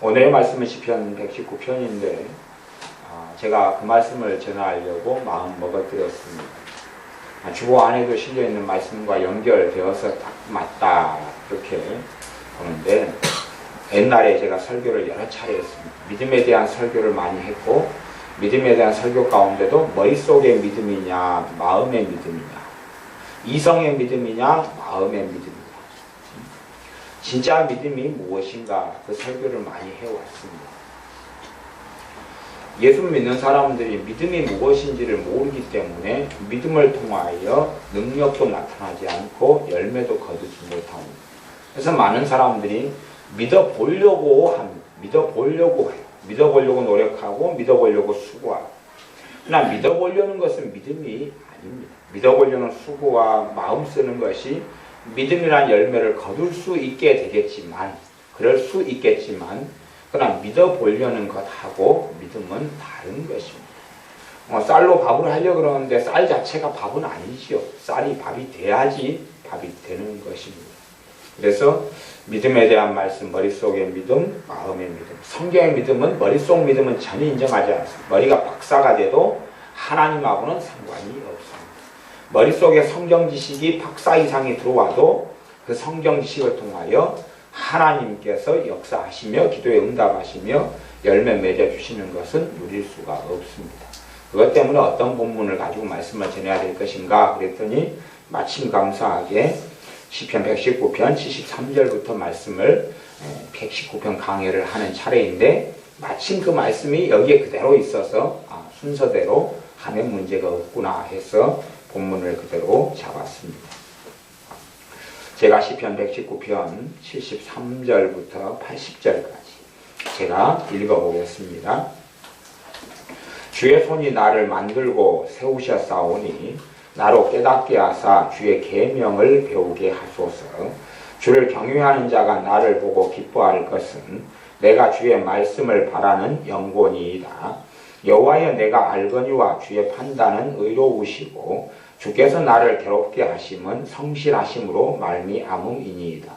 오늘의 말씀은 시편 119편인데 제가 그 말씀을 전하려고 마음 먹어드렸습니다. 주보 안에도 실려있는 말씀과 연결되어서 딱 맞다 그렇게 보는데, 옛날에 제가 설교를 여러 차례 했습니다. 믿음에 대한 설교를 많이 했고, 믿음에 대한 설교 가운데도 머릿속의 믿음이냐 마음의 믿음이냐, 이성의 믿음이냐 마음의 믿음이냐, 진짜 믿음이 무엇인가 그 설교를 많이 해왔습니다. 예수 믿는 사람들이 믿음이 무엇인지를 모르기 때문에 믿음을 통하여 능력도 나타나지 않고 열매도 거두지 못합니다. 그래서 많은 사람들이 믿어보려고 합니다. 믿어보려고 해요. 믿어보려고 노력하고 믿어보려고 수고하고. 그러나 믿어보려는 것은 믿음이 아닙니다. 믿어보려는 수고와 마음 쓰는 것이 믿음이란 열매를 거둘 수 있게 되겠지만, 그럴 수 있겠지만, 그러나 믿어보려는 것하고 믿음은 다른 것입니다. 쌀로 밥을 하려고 그러는데 쌀 자체가 밥은 아니지요. 쌀이 밥이 돼야지 밥이 되는 것입니다. 그래서 믿음에 대한 말씀, 머릿속의 믿음, 마음의 믿음. 성경의 믿음은, 머릿속 믿음은 전혀 인정하지 않습니다. 머리가 박사가 돼도 하나님하고는 상관이 없습니다. 머릿속에 성경 지식이 박사 이상이 들어와도 그 성경 지식을 통하여 하나님께서 역사하시며 기도에 응답하시며 열매 맺어주시는 것은 누릴 수가 없습니다. 그것 때문에 어떤 본문을 가지고 말씀을 전해야 될 것인가 그랬더니, 마침 감사하게 시편 119편 73절부터 말씀을 119편 강해를 하는 차례인데, 마침 그 말씀이 여기에 그대로 있어서 순서대로 하면 문제가 없구나 해서 본문을 그대로 잡았습니다. 제가 시편 119편 73절부터 80절까지 제가 읽어보겠습니다. 주의 손이 나를 만들고 세우셨사오니 나로 깨닫게 하사 주의 계명을 배우게 하소서. 주를 경외하는 자가 나를 보고 기뻐할 것은 내가 주의 말씀을 바라는 영혼이이다. 여호와여, 내가 알거니와 주의 판단은 의로우시고 주께서 나를 괴롭게 하심은 성실하심으로 말미암음이니이다.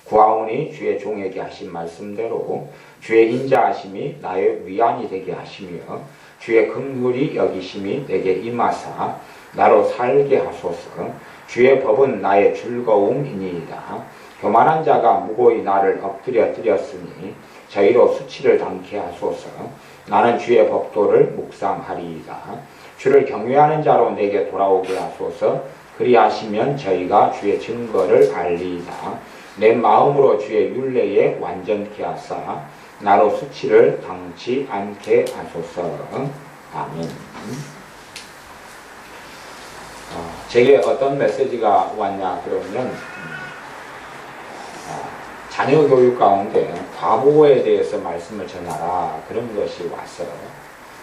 구하오니 주의 종에게 하신 말씀대로 주의 인자하심이 나의 위안이 되게 하시며 주의 긍휼이 여기심이 내게 임하사 나로 살게 하소서. 주의 법은 나의 즐거움이니이다. 교만한 자가 무고히 나를 엎드려 드렸으니 저희로 수치를 당케 하소서. 나는 주의 법도를 묵상하리이다. 주를 경외하는 자로 내게 돌아오게 하소서. 그리하시면 저희가 주의 증거를 알리이다. 내 마음으로 주의 율례에 완전케 하사 나로 수치를 당치 않게 하소서. 아멘. 제게 어떤 메시지가 왔냐 그러면, 자녀 교육 가운데 과보에 대해서 말씀을 전하라 그런 것이 왔어요.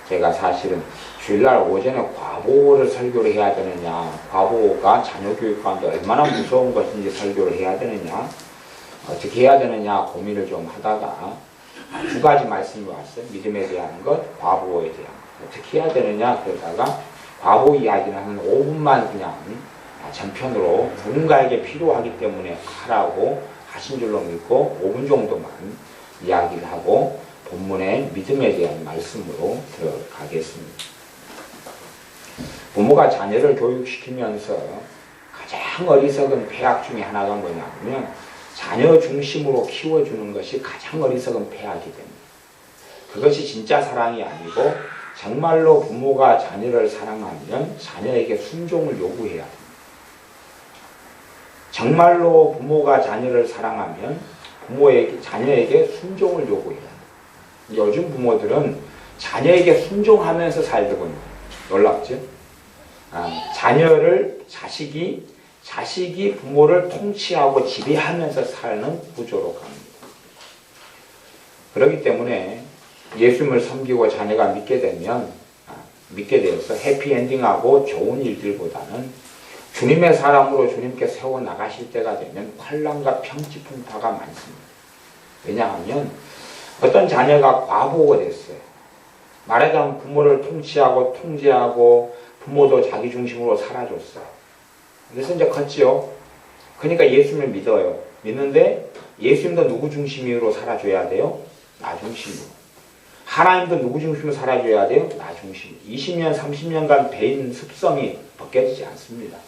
제가 사실은 주일날 오전에 과보를 설교를 해야 되느냐, 과보가 자녀 교육 가운데 얼마나 무서운 것인지 설교를 해야 되느냐, 어떻게 해야 되느냐 고민을 좀 하다가 두 가지 말씀이 왔어요. 믿음에 대한 것, 과보에 대한 것. 어떻게 해야 되느냐 그러다가 과보 이야기는 한 5분만 그냥 전편으로 누군가에게 필요하기 때문에 하라고 하신 줄로 믿고 5분 정도만 이야기를 하고 본문의 믿음에 대한 말씀으로 들어가겠습니다. 부모가 자녀를 교육시키면서 가장 어리석은 폐악 중에 하나가 뭐냐면, 자녀 중심으로 키워주는 것이 가장 어리석은 폐악이 됩니다. 그것이 진짜 사랑이 아니고, 정말로 부모가 자녀를 사랑하면 자녀에게 순종을 요구해야 됩니다. 정말로 부모가 자녀를 사랑하면 자녀에게 순종을 요구해야 돼요. 요즘 부모들은 자녀에게 순종하면서 살더군요. 놀랍죠? 자식이 부모를 통치하고 지배하면서 사는 구조로 갑니다. 그렇기 때문에 예수님을 섬기고 자녀가 믿게 되어서 해피엔딩하고 좋은 일들보다는 주님의 사람으로 주님께 세워 나가실 때가 되면 환난과 평지풍파가 많습니다. 왜냐하면 어떤 자녀가 과보가 됐어요. 말하자면 부모를 통치하고 통제하고 부모도 자기 중심으로 살아줬어요. 그래서 이제 컸지요. 그러니까 예수님을 믿어요. 믿는데 예수님도 누구 중심으로 살아줘야 돼요? 나 중심으로. 하나님도 누구 중심으로 살아줘야 돼요? 나 중심으로. 20년, 30년간 배인 습성이 벗겨지지 않습니다.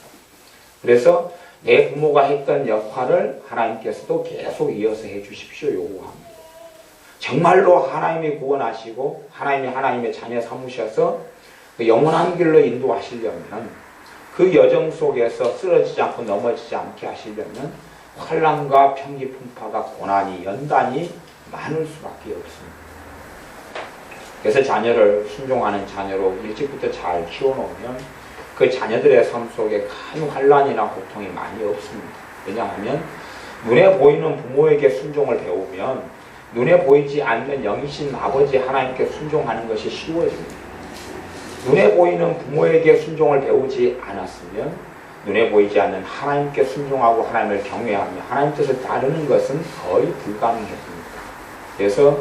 그래서 내 부모가 했던 역할을 하나님께서도 계속 이어서 해주십시오 요구합니다. 정말로 하나님이 구원하시고 하나님이 하나님의 자녀 삼으셔서 그 영원한 길로 인도하시려면 그 여정 속에서 쓰러지지 않고 넘어지지 않게 하시려면 환난과 평기 풍파가 고난이 연단이 많을 수밖에 없습니다. 그래서 자녀를 순종하는 자녀로 일찍부터 잘 키워놓으면 그 자녀들의 삶 속에 큰 환난이나 고통이 많이 없습니다. 왜냐하면 눈에 보이는 부모에게 순종을 배우면 눈에 보이지 않는 영이신 아버지 하나님께 순종하는 것이 쉬워집니다. 눈에 보이는 부모에게 순종을 배우지 않았으면 눈에 보이지 않는 하나님께 순종하고 하나님을 경외하며 하나님 뜻을 따르는 것은 거의 불가능해집니다. 그래서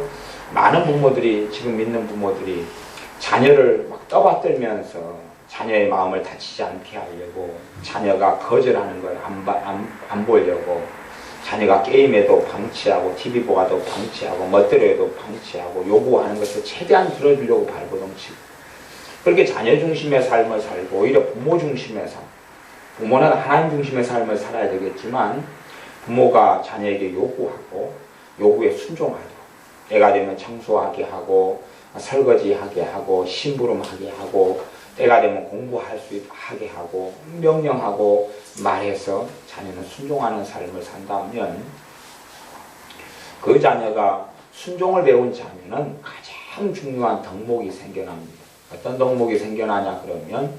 많은 부모들이 지금 믿는 부모들이 자녀를 막 떠받들면서 자녀의 마음을 다치지 않게 하려고 자녀가 거절하는 걸 안 보려고 자녀가 게임에도 방치하고 TV 보아도 방치하고 멋대로에도 방치하고 요구하는 것을 최대한 들어주려고 발버둥치고 그렇게 자녀 중심의 삶을 살고 오히려 부모 중심의 삶 부모는 하나님 중심의 삶을 살아야 되겠지만 부모가 자녀에게 요구하고 요구에 순종하도록 때가 되면 청소하게 하고 설거지하게 하고 심부름하게 하고 때가 되면 공부할 수 하게 하고 명령하고 말해서 자녀는 순종하는 삶을 산다면 그 자녀가 순종을 배운 자녀는 가장 중요한 덕목이 생겨납니다. 어떤 덕목이 생겨나냐 그러면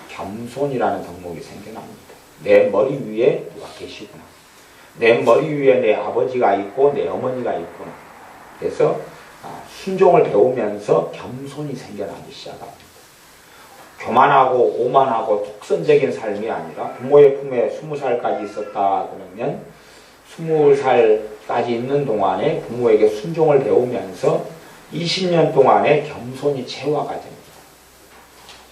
겸손이라는 덕목이 생겨납니다. 내 머리 위에 누가 계시구나. 내 머리 위에 내 아버지가 있고 내 어머니가 있구나. 그래서 순종을 배우면서 겸손이 생겨나기 시작합니다. 교만하고 오만하고 독선적인 삶이 아니라 부모의 품에 20살까지 있었다 그러면 20살까지 있는 동안에 부모에게 순종을 배우면서 20년 동안에 겸손이 체화가 됩니다.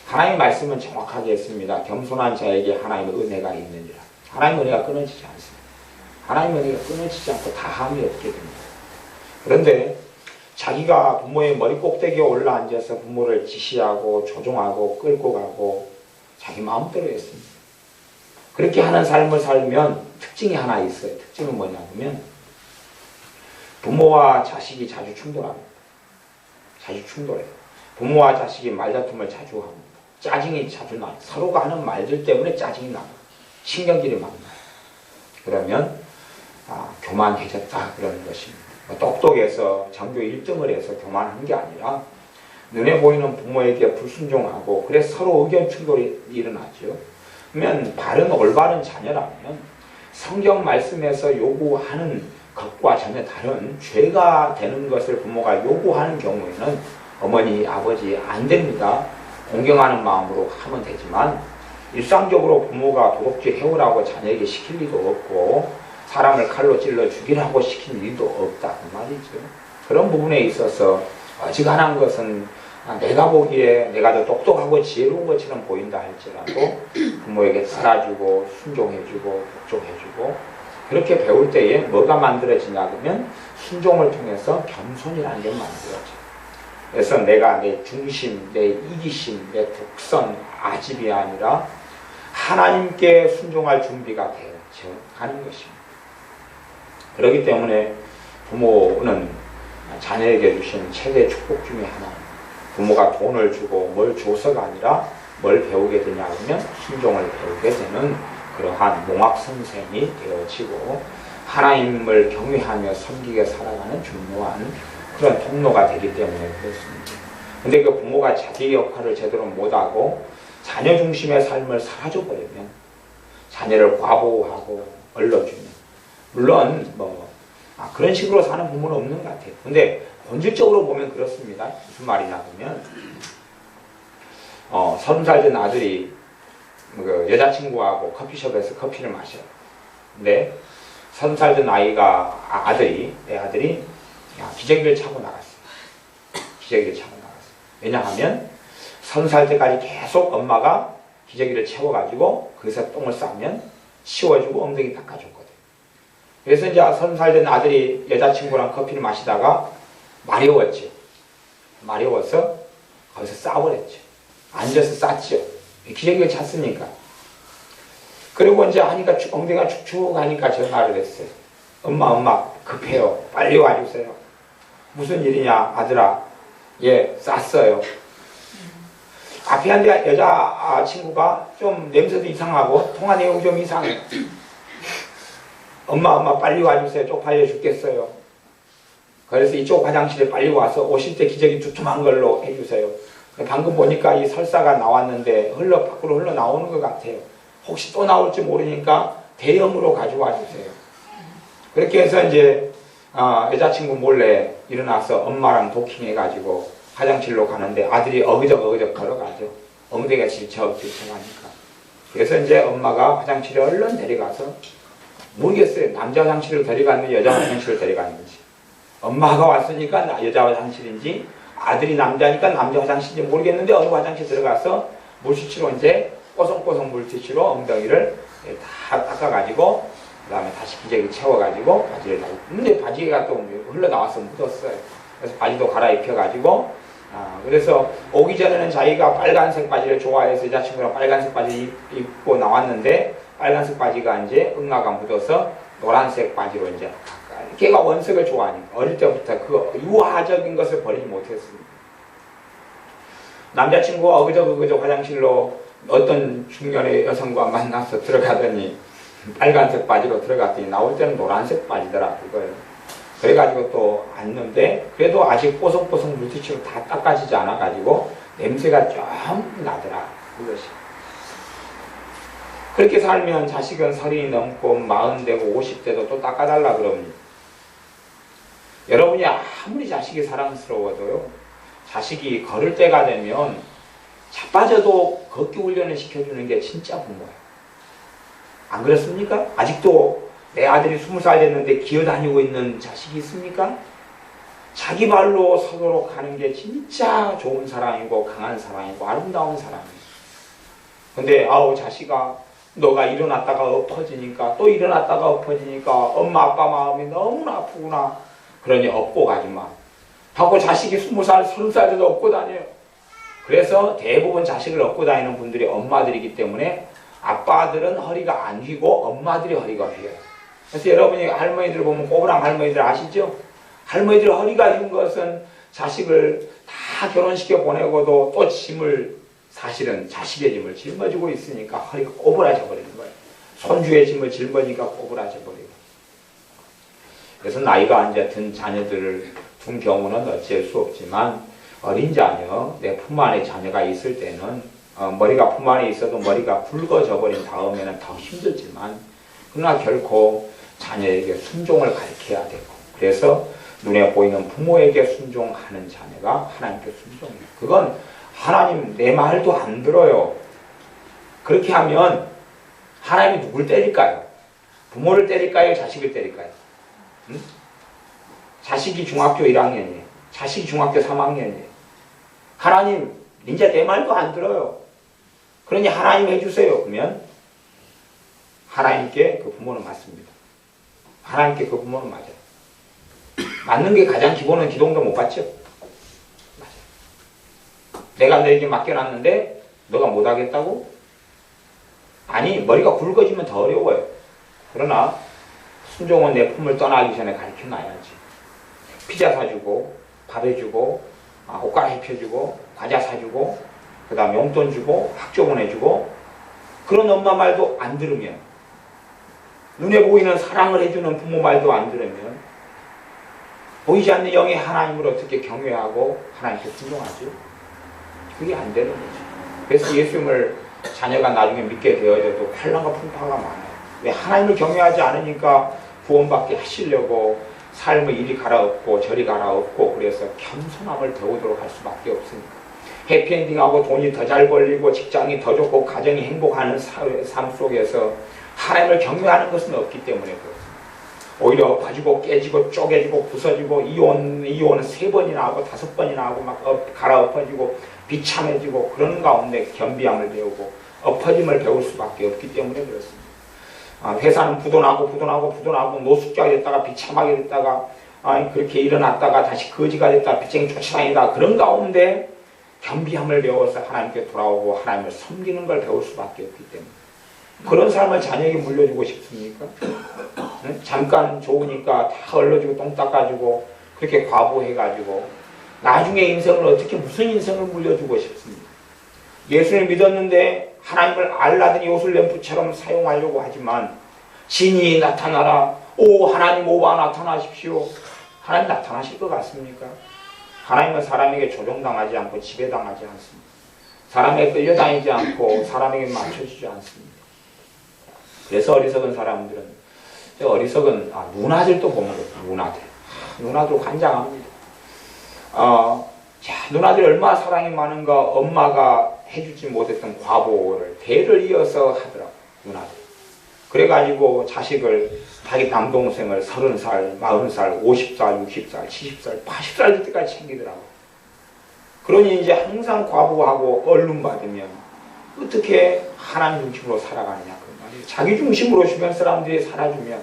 하나님의 말씀은 정확하게 했습니다. 겸손한 자에게 하나님의 은혜가 있느니라. 하나님의 은혜가 끊어지지 않습니다. 하나님의 은혜가 끊어지지 않고 다함이 없게 됩니다. 그런데 자기가 부모의 머리 꼭대기에 올라앉아서 부모를 지시하고 조종하고 끌고 가고 자기 마음대로 했습니다. 그렇게 하는 삶을 살면 특징이 하나 있어요. 특징은 뭐냐면 부모와 자식이 자주 충돌합니다. 자주 충돌해요. 부모와 자식이 말다툼을 자주 합니다. 짜증이 자주 나요. 서로가 하는 말들 때문에 짜증이 나요. 신경질이 막 나요. 그러면 교만해졌다 그러는 것입니다. 똑똑해서 전교 1등을 해서 교만한 게 아니라 눈에 보이는 부모에게 불순종하고 그래서 서로 의견 충돌이 일어나죠. 그러면 바른 올바른 자녀라면 성경 말씀에서 요구하는 것과 전혀 다른 죄가 되는 것을 부모가 요구하는 경우에는 어머니 아버지 안 됩니다. 공경하는 마음으로 하면 되지만 일상적으로 부모가 도둑질 해오라고 자녀에게 시킬 리도 없고 사람을 칼로 찔러 죽이라고 시킨 일도 없다 그 말이죠. 그런 부분에 있어서 어지간한 것은 내가 보기에 내가 더 똑똑하고 지혜로운 것처럼 보인다 할지라도 부모에게 따라주고 순종해주고 복종해주고 그렇게 배울 때에 뭐가 만들어지냐 그러면 순종을 통해서 겸손이라는 게 만들어져요. 그래서 내가 내 중심, 내 이기심, 내 독선, 아집이 아니라 하나님께 순종할 준비가 되어 가는 것입니다. 그렇기 때문에 부모는 자녀에게 주신 최대 축복 중에 하나입니다. 부모가 돈을 주고 뭘 줘서가 아니라 뭘 배우게 되냐 하면 순종을 배우게 되는 그러한 몽학선생이 되어지고 하나님을 경외하며 섬기게 살아가는 중요한 그런 통로가 되기 때문에 그렇습니다. 근데 그 부모가 자기 역할을 제대로 못하고 자녀 중심의 삶을 사라져버리면 자녀를 과보하고 얼러주면 물론 그런 식으로 사는 부모는 없는 것 같아요. 근데 본질적으로 보면 그렇습니다. 무슨 말이냐 하면 30살 된 아들이 그 여자친구하고 커피숍에서 커피를 마셔요. 근데 30살 된 내 아들이 기저귀를 차고 나갔어요. 기저귀를 차고 나갔어요. 왜냐하면 30살 때까지 계속 엄마가 기저귀를 채워가지고 거기서 똥을 싸면 치워주고 엉덩이 닦아줬거든요. 그래서 이제 30살 된 아들이 여자친구랑 커피를 마시다가 마려웠죠. 마려워서 거기서 싸버렸죠. 앉아서 쌌죠. 기저귀가 찼으니까. 그리고 이제 하니까 엉덩이가 축축하니까 전화를 했어요. 엄마 급해요. 빨리 와주세요. 무슨 일이냐 아들아. 예, 쌌어요. 앞에 한 여자 친구가 좀 냄새도 이상하고 통화 내용이 좀 이상해요. 엄마 빨리 와주세요. 쪽팔려 죽겠어요. 그래서 이쪽 화장실에 빨리 와서 오실 때 기저귀 두툼한 걸로 해주세요. 방금 보니까 이 설사가 나왔는데 밖으로 흘러나오는 것 같아요. 혹시 또 나올지 모르니까 대형으로 가져와 주세요. 그렇게 해서 이제 여자친구 몰래 일어나서 엄마랑 도킹해가지고 화장실로 가는데 아들이 어그적 걸어가죠. 엉덩이가 질척하니까. 그래서 이제 엄마가 화장실에 얼른 데려가서 모르겠어요. 남자 화장실을 데려갔는지 여자 화장실을 데려갔는지. 엄마가 왔으니까 여자 화장실인지 아들이 남자니까 남자 화장실인지 모르겠는데 어느 화장실 들어가서 물티슈로 이제 뽀송뽀송 물티슈로 엉덩이를 다 닦아가지고 그 다음에 다시 기저귀 채워가지고 바지를 다 근데 바지가 또 흘러나와서 묻었어요. 그래서 바지도 갈아입혀가지고 그래서 오기 전에는 자기가 빨간색 바지를 좋아해서 여자친구랑 빨간색 바지 입고 나왔는데 빨간색 바지가 이제 응아가 묻어서 노란색 바지로 이제 걔가 원색을 좋아하니까 어릴 때부터 그 유아적인 것을 버리지 못했습니다. 남자친구가 어그적 화장실로 어떤 중년의 여성과 만나서 들어가더니 빨간색 바지로 들어갔더니 나올 때는 노란색 바지더라 그거예요. 그래가지고 또 앉는데 그래도 아직 뽀송뽀송 물티슈로 다 닦아지지 않아가지고 냄새가 좀 나더라 그것이. 그렇게 살면 자식은 30이 넘고 40되고 50대도 또 닦아달라 그럽니다. 여러분이 아무리 자식이 사랑스러워도요. 자식이 걸을 때가 되면 자빠져도 걷기 훈련을 시켜주는 게 진짜 부모예요. 안 그렇습니까? 아직도 내 아들이 20살 됐는데 기어다니고 있는 자식이 있습니까? 자기 발로 서도록 하는 게 진짜 좋은 사랑이고 강한 사랑이고 아름다운 사랑이에요. 근데 자식아 너가 일어났다가 엎어지니까 또 일어났다가 엎어지니까 엄마 아빠 마음이 너무나 아프구나. 그러니 업고 가지마. 하고 자식이 20살 30살 돼도 업고 다녀요. 그래서 대부분 자식을 업고 다니는 분들이 엄마들이기 때문에 아빠들은 허리가 안 휘고 엄마들이 허리가 휘어요. 그래서 여러분이 할머니들 보면 꼬부랑 할머니들 아시죠? 할머니들 허리가 휘는 것은 자식을 다 결혼시켜 보내고도 또 짐을 사실은 자식의 짐을 짊어지고 있으니까 허리가 꼬부라져 버리는 거예요. 손주의 짐을 짊어지니까 꼬부라져 버리고. 그래서 나이가 이제 든 자녀들을 둔 경우는 어쩔 수 없지만 어린 자녀, 내 품 안에 자녀가 있을 때는 머리가 품 안에 있어도 머리가 굵어져 버린 다음에는 더 힘들지만 그러나 결코 자녀에게 순종을 가르쳐야 되고 그래서 눈에 보이는 부모에게 순종하는 자녀가 하나님께 순종해요. 그건 하나님 내 말도 안 들어요. 그렇게 하면 하나님이 누굴 때릴까요? 부모를 때릴까요? 자식을 때릴까요? 응? 자식이 중학교 1학년이에요. 자식이 중학교 3학년이에요. 하나님 이제 내 말도 안 들어요. 그러니 하나님 해주세요. 그러면 하나님께 그 부모는 맞습니다. 하나님께 그 부모는 맞아요. 맞는 게 가장 기본은 기도도 못 받죠. 맞아요. 내가 너에게 맡겨놨는데 너가 못하겠다고? 아니 머리가 굵어지면 더 어려워요. 그러나 순종은 내 품을 떠나기 전에 가르쳐놔야지. 피자 사주고 밥 해주고 옷 갈아입혀주고 과자 사주고 그 다음 용돈 주고 학교 보내주고 그런 엄마 말도 안 들으면 눈에 보이는 사랑을 해주는 부모 말도 안 들으면 보이지 않는 영의 하나님을 어떻게 경외하고 하나님께 순종하죠? 그게 안 되는 거죠. 그래서 예수님을 자녀가 나중에 믿게 되어져도 환난과 풍파가 많아요. 왜? 하나님을 경외하지 않으니까 구원받게 하시려고 삶을 이리 갈아엎고 저리 갈아엎고 그래서 겸손함을 배우도록 할 수밖에 없으니까. 해피엔딩하고 돈이 더 잘 벌리고 직장이 더 좋고 가정이 행복하는 삶 속에서 하나님을 경외하는 것은 없기 때문에 그렇습니다. 오히려 엎어지고 깨지고 쪼개지고 부서지고 이혼 3번이나 하고 5번이나 하고 막 갈아엎어지고 비참해지고 그런 가운데 겸비함을 배우고 엎어짐을 배울 수밖에 없기 때문에 그렇습니다. 회사는 부도나고 노숙자가 됐다가 비참하게 됐다가 그렇게 일어났다가 다시 거지가 됐다, 빚쟁이 쫓아다니다, 그런 가운데 겸비함을 배워서 하나님께 돌아오고 하나님을 섬기는 걸 배울 수밖에 없기 때문에 그런 삶을 자녀에게 물려주고 싶습니까? 잠깐 좋으니까 다 얼러주고 똥 닦아주고 그렇게 과부해가지고 나중에 인생을 어떻게 무슨 인생을 물려주고 싶습니까? 예수를 믿었는데 하나님을 알라든 요술램프처럼 사용하려고 하지만 신이 나타나라, 오 하나님 오바 나타나십시오. 하나님 나타나실 것 같습니까? 하나님은 사람에게 조종당하지 않고 지배당하지 않습니다. 사람에게 끌려다니지 않고 사람에게 맞춰주지 않습니다. 그래서 어리석은 사람들은, 어리석은 누나들도 보면 누나들 관장합니다. 누나들이 얼마나 사랑이 많은가. 엄마가 해주지 못했던 과보를 대를 이어서 하더라고, 누나들. 그래가지고 자식을, 자기 남동생을 30살, 40살, 50살, 60살, 70살, 80살 될 때까지 챙기더라고. 그러니 이제 항상 과부하고 얼른 받으면 어떻게 하나님 중심으로 살아가느냐 그 말이에요. 자기 중심으로 주변 사람들이 살아주면,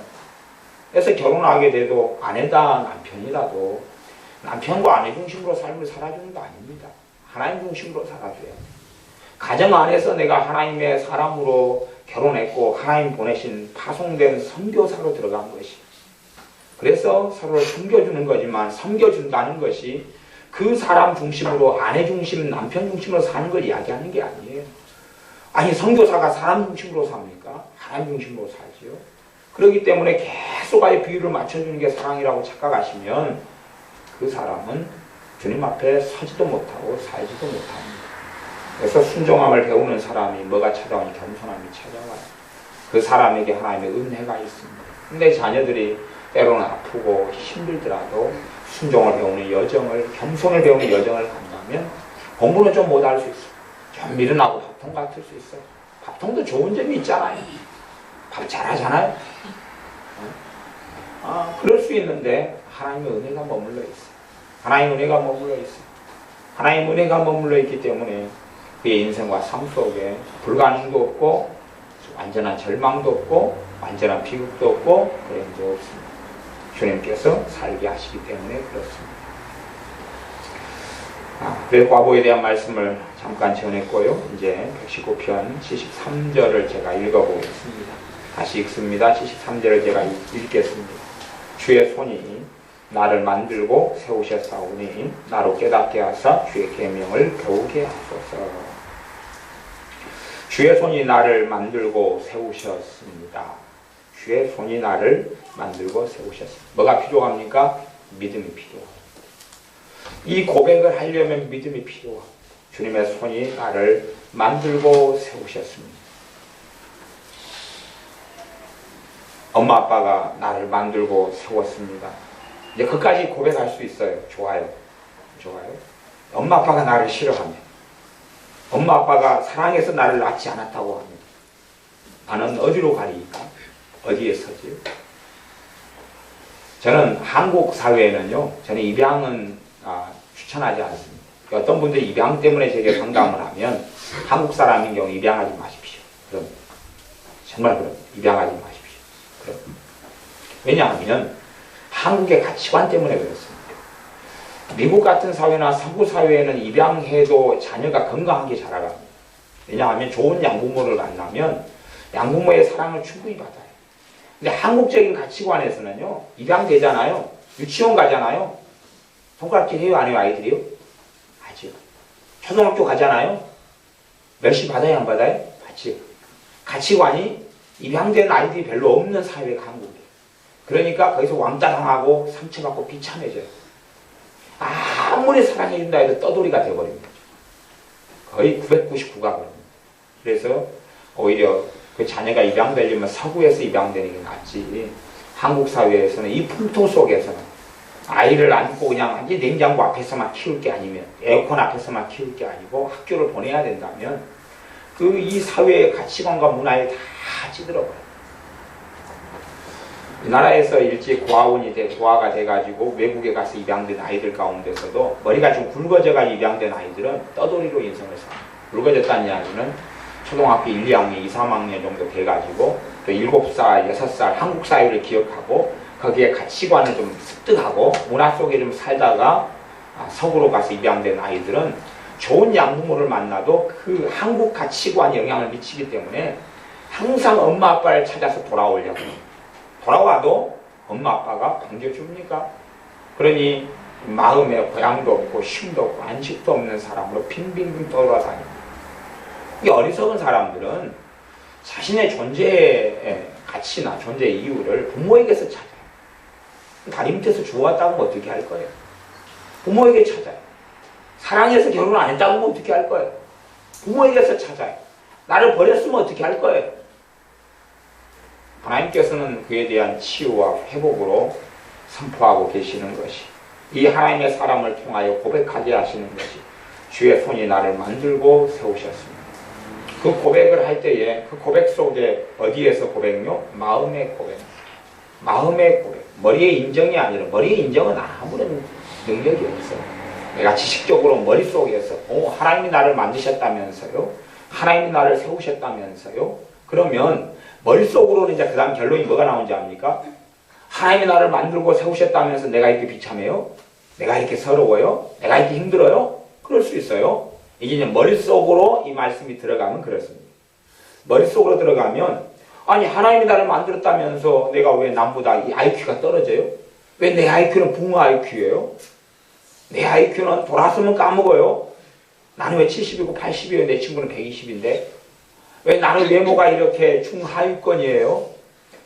그래서 결혼하게 돼도 아내다 남편이라도 남편과 아내 중심으로 삶을 살아주는 거 아닙니다. 하나님 중심으로 살아줘요. 가정 안에서 내가 하나님의 사람으로 결혼했고 하나님 보내신 파송된 선교사로 들어간 것이, 그래서 서로를 섬겨주는 거지만 섬겨준다는 것이 그 사람 중심으로, 아내 중심, 남편 중심으로 사는 걸 이야기하는 게 아니에요. 아니 선교사가 사람 중심으로 삽니까? 하나님 중심으로 살지요. 그렇기 때문에 계속 아예 비유를 맞춰주는 게 사랑이라고 착각하시면 그 사람은 주님 앞에 서지도 못하고 살지도 못합니다. 그래서 순종함을 배우는 사람이 뭐가 찾아오니 겸손함이 찾아와요. 그 사람에게 하나님의 은혜가 있습니다. 근데 자녀들이 때로는 아프고 힘들더라도 순종을 배우는 여정을, 겸손을 배우는 여정을 간다면 공부는 좀 못할 수 있어요. 좀 미련하고 밥통 같을 수 있어요. 밥통도 좋은 점이 있잖아요. 밥 잘하잖아요. 그럴 수 있는데 하나님의 은혜가 머물러 있어요. 하나님의 은혜가 머물러 있어요. 하나님의 은혜가 머물러 있기 때문에 그의 인생과 삶 속에 불가능도 없고 완전한 절망도 없고 완전한 비극도 없고 그런 게 없습니다. 주님께서 살게 하시기 때문에 그렇습니다. 그래서 과보에 대한 말씀을 잠깐 전했고요. 이제 119편 73절을 제가 읽어보겠습니다. 다시 읽습니다. 73절을 제가 읽겠습니다. 주의 손이 나를 만들고 세우셨사오니 나로 깨닫게 하사 주의 계명을 배우게 하소서. 주의 손이 나를 만들고 세우셨습니다. 주의 손이 나를 만들고 세우셨습니다. 뭐가 필요합니까? 믿음이 필요합니다. 이 고백을 하려면 믿음이 필요합니다. 주님의 손이 나를 만들고 세우셨습니다. 엄마 아빠가 나를 만들고 세웠습니다. 이제 그까지 고백할 수 있어요. 좋아요. 좋아요. 엄마 아빠가 나를 싫어하면, 엄마 아빠가 사랑해서 나를 낳지 않았다고 합니다. 나는 어디로 가리까? 어디에 서지요? 저는 한국 사회에는요, 저는 입양은 추천하지 않습니다. 어떤 분들이 입양 때문에 제게 상담을 하면 한국 사람인 경우 입양하지 마십시오. 그럼 정말 그럼 입양하지 마십시오. 그럼 왜냐하면 한국의 가치관 때문에 그렇습니다. 미국 같은 사회나 서구 사회에는 입양해도 자녀가 건강하게 자라갑니다. 왜냐하면 좋은 양부모를 만나면 양부모의 사랑을 충분히 받아요. 근데 한국적인 가치관에서는요, 입양되잖아요. 유치원 가잖아요. 손가락질 해요, 안 해요, 아이들이요? 하죠. 초등학교 가잖아요. 멸시 받아요, 안 받아요? 받죠. 가치관이 입양된 아이들이 별로 없는 사회가 한국이에요. 그러니까 거기서 왕따 당하고 상처받고 비참해져요. 아무리 사랑해준다 해도 떠돌이가 되어버립니다. 거의 999가 그럽니다. 그래서 오히려 그 자녀가 입양되려면 서구에서 입양되는 게 낫지, 한국 사회에서는 이 풍토 속에서는 아이를 안고 그냥 완전 냉장고 앞에서만 키울 게 아니면, 에어컨 앞에서만 키울 게 아니고 학교를 보내야 된다면 그 이 사회의 가치관과 문화에 다 찌들어버려요. 이 나라에서 일찍 고아가 돼가지고 외국에 가서 입양된 아이들 가운데서도 머리가 좀 굵어져가 입양된 아이들은 떠돌이로 인생을 살아요. 굵어졌다는 이야기는 초등학교 1, 2학년, 2, 3학년 정도 돼가지고 또 7살, 6살 한국 사회를 기억하고 거기에 가치관을 좀 습득하고 문화 속에 좀 살다가 서구로 가서 입양된 아이들은 좋은 양부모를 만나도 그 한국 가치관에 영향을 미치기 때문에 항상 엄마 아빠를 찾아서 돌아오려고 돌아와도 엄마 아빠가 반겨줍니까? 그러니 마음에 고향도 없고 쉼도 없고 안식도 없는 사람으로 빙빙빙 돌아다닙니다. 이 어리석은 사람들은 자신의 존재의 가치나 존재의 이유를 부모에게서 찾아요. 다리 밑에서 주워왔다고 하면 어떻게 할 거예요? 부모에게 찾아요. 사랑해서 결혼 안 했다고 하면 어떻게 할 거예요? 부모에게서 찾아요. 나를 버렸으면 어떻게 할 거예요? 하나님께서는 그에 대한 치유와 회복으로 선포하고 계시는 것이 이 하나님의 사람을 통하여 고백하게 하시는 것이 주의 손이 나를 만들고 세우셨습니다. 그 고백을 할 때에 그 고백 속에 어디에서 고백요? 마음의 고백. 마음의 고백. 머리의 인정이 아니라 머리의 인정은 아무런 능력이 없어요. 내가 지식적으로 머릿속에서 하나님이 나를 만드셨다면서요. 하나님이 나를 세우셨다면서요. 그러면 머릿속으로는 이제 그 다음 결론이 뭐가 나오는지 압니까? 하나님이 나를 만들고 세우셨다면서 내가 이렇게 비참해요? 내가 이렇게 서러워요? 내가 이렇게 힘들어요? 그럴 수 있어요. 이게 이제 머릿속으로 이 말씀이 들어가면 그렇습니다. 머릿속으로 들어가면 아니 하나님이 나를 만들었다면서 내가 왜 남보다 이 IQ가 떨어져요? 왜 내 IQ는 붕어 IQ예요? 내 IQ는 돌아서면 까먹어요? 나는 왜 70이고 80이에요? 내 친구는 120인데 왜 나는 외모가 이렇게 중하위권이에요?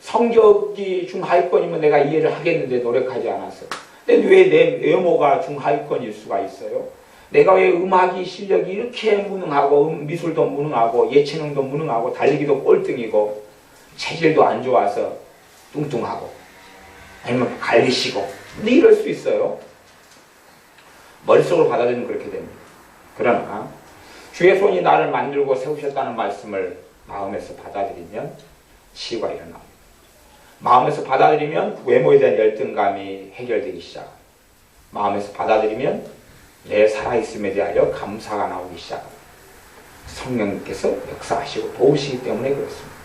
성격이 중하위권이면 내가 이해를 하겠는데 노력하지 않았어. 근데 왜 내 외모가 중하위권일 수가 있어요? 내가 왜 음악이 실력이 이렇게 무능하고 미술도 무능하고 예체능도 무능하고 달리기도 꼴등이고 체질도 안 좋아서 뚱뚱하고 아니면 갈리시고 근데 이럴 수 있어요. 머릿속으로 받아들이면 그렇게 됩니다. 그러나 주의 손이 나를 만들고 세우셨다는 말씀을 마음에서 받아들이면 치유가 일어납니다. 마음에서 받아들이면 외모에 대한 열등감이 해결되기 시작합니다. 마음에서 받아들이면 내 살아있음에 대하여 감사가 나오기 시작합니다. 성령님께서 역사하시고 도우시기 때문에 그렇습니다.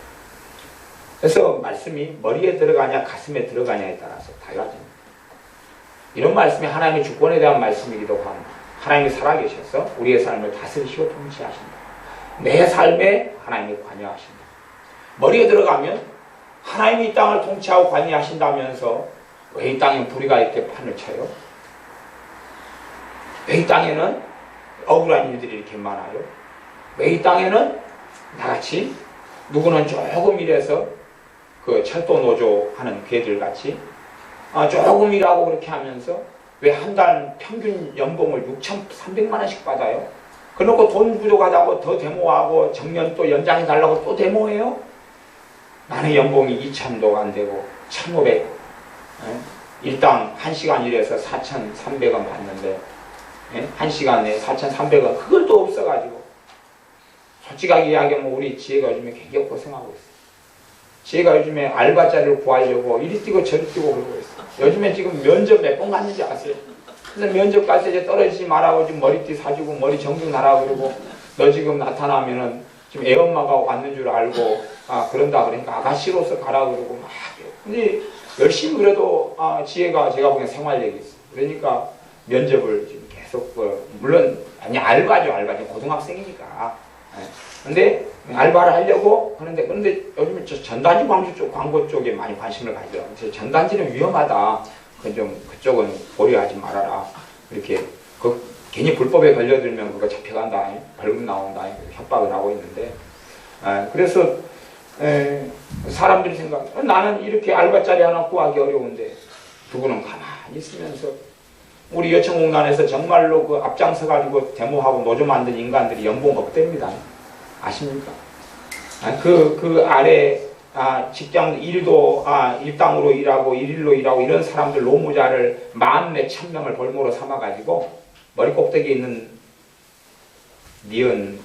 그래서 말씀이 머리에 들어가냐 가슴에 들어가냐에 따라서 달라집니다. 이런 말씀이 하나님의 주권에 대한 말씀이기도 합니다. 하나님이 살아계셔서 우리의 삶을 다스리시고 통치하신다. 내 삶에 하나님이 관여하신다. 머리에 들어가면 하나님이 이 땅을 통치하고 관여하신다면서 왜 이 땅에 불의가 이렇게 판을 쳐요? 왜 이 땅에는 억울한 일들이 이렇게 많아요? 왜 이 땅에는 나같이 누구는 조금 일해서 그 철도 노조 하는 개들같이 조금 일하고 그렇게 하면서 왜 한 달 평균 연봉을 6,300만 원씩 받아요? 그러고 돈 부족하다고 더 데모하고 정년 또 연장해달라고 또 데모해요? 나는 연봉이 2,000도 안 되고 1,500 일당 1시간 일해서 4,300원 받는데 1시간에 4,300원 그걸 또 없어가지고 솔직하게 이야기하면 우리 지혜가 요즘에 굉장히 고생하고 있어요. 지혜가 요즘에 알바자리를 구하려고 이리 뛰고 저리 뛰고 그러고 있어요. 요즘에 지금 면접 몇 번 갔는지 아세요? 그래서 면접 갈 때 이제 떨어지지 말라고 지금 머리띠 사주고 머리 정중하라고 그러고 너 지금 나타나면은 지금 애엄마가 왔는 줄 알고 그런다 그러니까 아가씨로서 가라 그러고 막 근데 열심히 그래도 지혜가 제가 보기엔 생활력이 있어요. 그러니까 면접을 지금 계속 물론 아니 알바죠. 알바 지금 고등학생이니까 근데 알바를 하려고 하는데 그런데 요즘에 전단지 광고 쪽에 많이 관심을 가지더라고요. 그래서 전단지는 위험하다. 그쪽은 고려하지 말아라. 이렇게 괜히 불법에 걸려들면 그거 잡혀간다. 벌금 나온다. 협박을 하고 있는데 그래서 사람들이 생각 나는 이렇게 알바자리 하나 구하기 어려운데 누구는 가만히 있으면서 우리 여청공단에서 정말로 그 앞장서 가지고 데모하고 노조 만든 인간들이 연봉 억대입니다. 아십니까? 그 아래 직장 일도 일당으로 일하고 일일로 일하고 이런 사람들 노무자를 14,000명을 벌모로 삼아가지고 머리 꼭대기에 있는 니은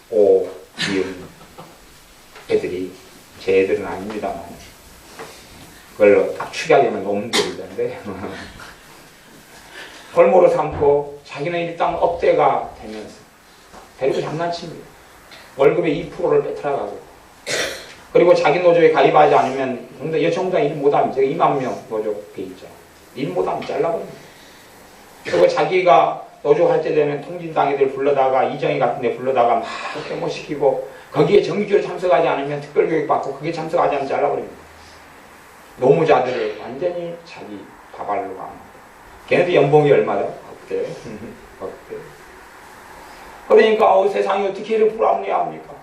오 니은 애들이 제 애들은 아닙니다만 그걸로 딱 축약하면 놈들이던데 벌모로 삼고 자기는 일당 억대가 되면서 데리고 장난칩니다. 월급의 2%를 뺏어가고 그리고 자기 노조에 가입하지 않으면 정당 일 못하면 제가 2만 명 노조 돼 있죠. 일 못하면 잘라버립니다. 그리고 자기가 노조 할 때 되면 통진당애들 불러다가 이정희 같은 데 불러다가 막 데모시키고 거기에 정기적으로 참석하지 않으면 특별교육 받고 그게 참석하지 않으면 잘라버립니다. 노무자들을 완전히 자기 다발로 합니다. 걔네들 연봉이 얼마다? 없대. 없대. 그러니까 세상이 어떻게 이렇게 불합리합니까?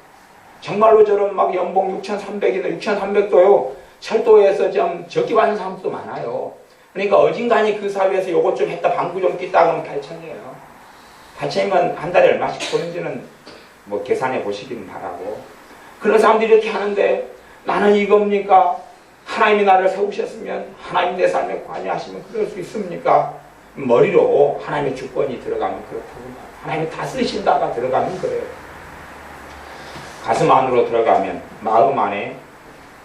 정말로 저런 막 연봉 6,300이나 6,300도요. 철도에서 좀 적게 받는 사람도 많아요. 그러니까 어딘가니 그 사회에서 요것 좀 했다 방구 좀 낀다 그러면 8천이에요. 8천이면 한 달에 얼마씩 버는지는 뭐 계산해 보시기는 바라고. 그런 사람들이 이렇게 하는데 나는 이겁니까? 하나님이 나를 세우셨으면 하나님 내 삶에 관여하시면 그럴 수 있습니까? 머리로 하나님의 주권이 들어가면 그렇다고 말해요. 하나님이 다스리신다가 들어가면 그래요. 가슴 안으로 들어가면 마음 안에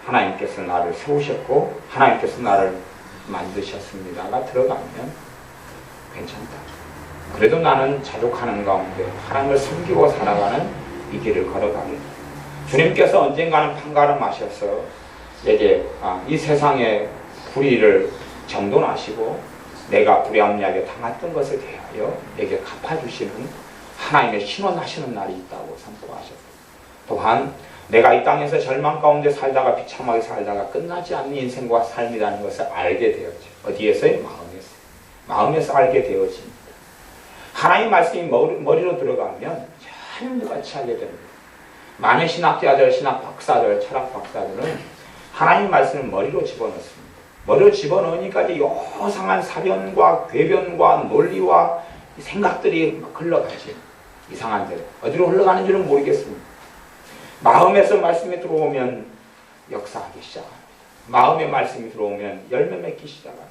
하나님께서 나를 세우셨고 하나님께서 나를 만드셨습니다가 들어가면 괜찮다. 그래도 나는 자족하는 가운데 하나님을 섬기고 살아가는 이 길을 걸어가겠다. 주님께서 언젠가는 판가름하셔서 내게 이 세상의 불의를 정돈하시고 내가 불합리하게 당했던 것에 대하여 내게 갚아주시는 하나님의 신원하시는 날이 있다고 선포하셨고, 또한 내가 이 땅에서 절망 가운데 살다가 비참하게 살다가 끝나지 않는 인생과 삶이라는 것을 알게 되었죠. 어디에서요? 마음에서. 마음에서 알게 되어집니다. 하나님 말씀이 머리로 들어가면 하늘같이 하게 됩니다. 많은 신학자들, 신학 박사들, 철학 박사들은 하나님 말씀을 머리로 집어넣습니다. 머리로 집어넣으니까 이제 요상한 사변과 궤변과 논리와 생각들이 막 흘러가지. 이상한 대로. 어디로 흘러가는지는 모르겠습니다. 마음에서 말씀이 들어오면 역사하기 시작합니다. 마음에 말씀이 들어오면 열매 맺기 시작합니다.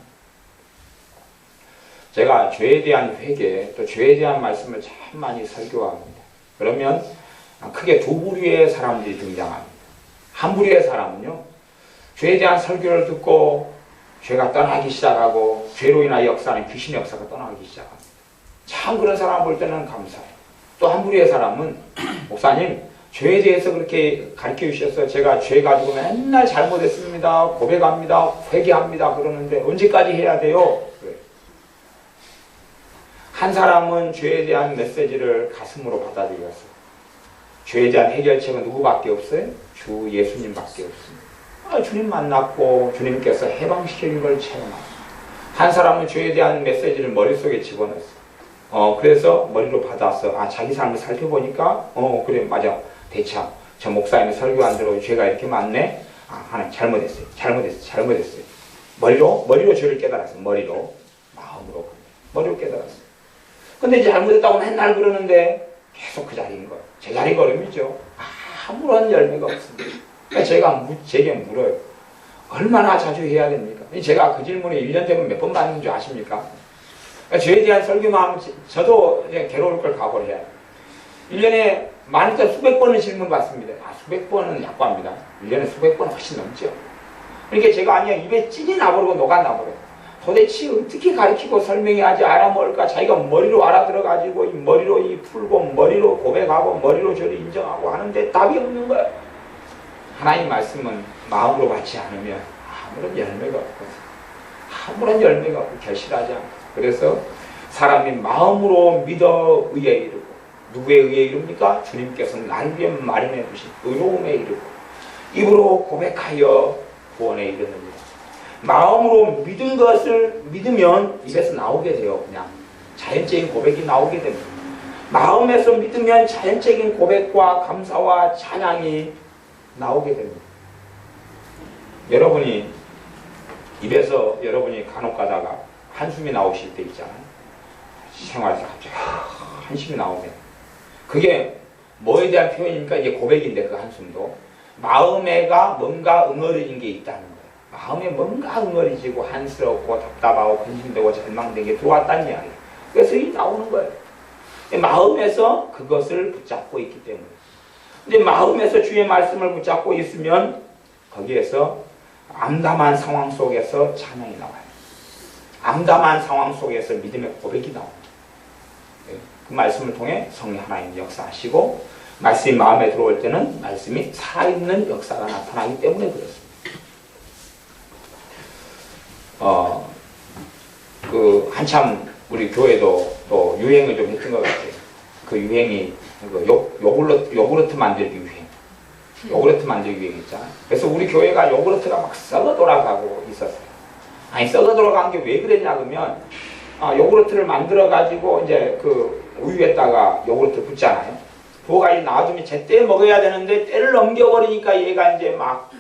제가 죄에 대한 회개, 또 죄에 대한 말씀을 참 많이 설교합니다. 그러면 크게 두 부류의 사람들이 등장합니다. 한 부류의 사람은요, 죄에 대한 설교를 듣고 죄가 떠나기 시작하고 죄로 인하여 역사하는 귀신의 역사가 떠나기 시작합니다. 참 그런 사람 볼 때는 감사해요. 또 한 부류의 사람은 목사님 죄에 대해서 그렇게 가르쳐 주셔서 제가 죄 가지고 맨날 잘못했습니다. 고백합니다. 회개합니다. 그러는데 언제까지 해야 돼요? 그래요. 한 사람은 죄에 대한 메시지를 가슴으로 받아들였어요. 죄에 대한 해결책은 누구밖에 없어요? 주 예수님밖에 없습니다. 주님 만났고 주님께서 해방시키는 걸 체험하고, 한 사람은 죄에 대한 메시지를 머릿속에 집어넣었어요. 그래서 머리로 받아서 자기 삶을 살펴보니까 그래 맞아. 대참 저 목사님이 설교한 대로 죄가 이렇게 많네. 하나님 잘못했어요. 머리로 죄를 깨달았어요. 마음으로 머리로 깨달았어요. 근데 이제 잘못했다고 맨날 그러는데 계속 그 자리인 거예요. 제자리 걸음이죠. 아무런 열매가 없습니다. 그러니까 제게 물어요. 얼마나 자주 해야 됩니까? 제가 그 질문에 1년 되면 몇 번 받는 줄 아십니까? 그러니까 죄에 대한 설교만 하면 저도 괴로울 걸 각오를 해야 해요. 1년에 많이도 수백 번은 질문 받습니다. 수백 번은 약과입니다. 1년에 수백 번 훨씬 넘죠. 그러니까 제가 입에 찐이 나버리고 녹아 나버려요. 도대체 어떻게 가르치고 설명해야지 알아먹을까? 자기가 머리로 알아들어가지고 이 머리로 풀고 머리로 고백하고 머리로 저를 인정하고 하는데 답이 없는 거예요. 하나님 말씀은 마음으로 받지 않으면 아무런 열매가 없고 결실하지 않고, 그래서 사람이 마음으로 믿어 의에 이르고, 누구의 의에 이릅니까? 주님께서 나를 위해 마련해 주신 의로움에 이르고, 입으로 고백하여 구원에 이르느니라. 마음으로 믿은 것을 믿으면 입에서 나오게 돼요. 그냥 자연적인 고백이 나오게 됩니다. 마음에서 믿으면 자연적인 고백과 감사와 찬양이 나오게 됩니다. 여러분이 입에서 여러분이 간혹 가다가 한숨이 나오실 때 있잖아요. 생활에서 갑자기 한숨이 나오면 그게 뭐에 대한 표현입니까? 이게 고백인데, 그 한숨도 마음에가 뭔가 응어리진 게 있다는 거예요. 마음에 뭔가 응어리지고 한스럽고 답답하고 근심되고 절망된 게 들어왔다는 이야기예요. 그래서 이 나오는 거예요. 마음에서 그것을 붙잡고 있기 때문에. 근데 마음에서 주의 말씀을 붙잡고 있으면 거기에서 암담한 상황 속에서 찬양이 나와요. 암담한 상황 속에서 믿음의 고백이 나옵니다. 그 말씀을 통해 성령 하나님 역사하시고, 말씀이 마음에 들어올 때는 말씀이 살아있는 역사가 나타나기 때문에 그렇습니다. 한참 우리 교회도 또 유행을 좀 했던 것 같아요. 그 유행이 요구르트 만들기 유행. 요구르트 만들기 유행 있잖아요. 그래서 우리 교회가 요구르트가 막 썩어 돌아가고 있었어요. 아니, 썩어 돌아간 게 왜 그랬냐 그러면, 요구르트를 만들어 가지고 이제 그 우유에다가 요구르트 붓잖아요. 부어가지고 나와주면 제때 먹어야 되는데 때를 넘겨버리니까 얘가 이제 막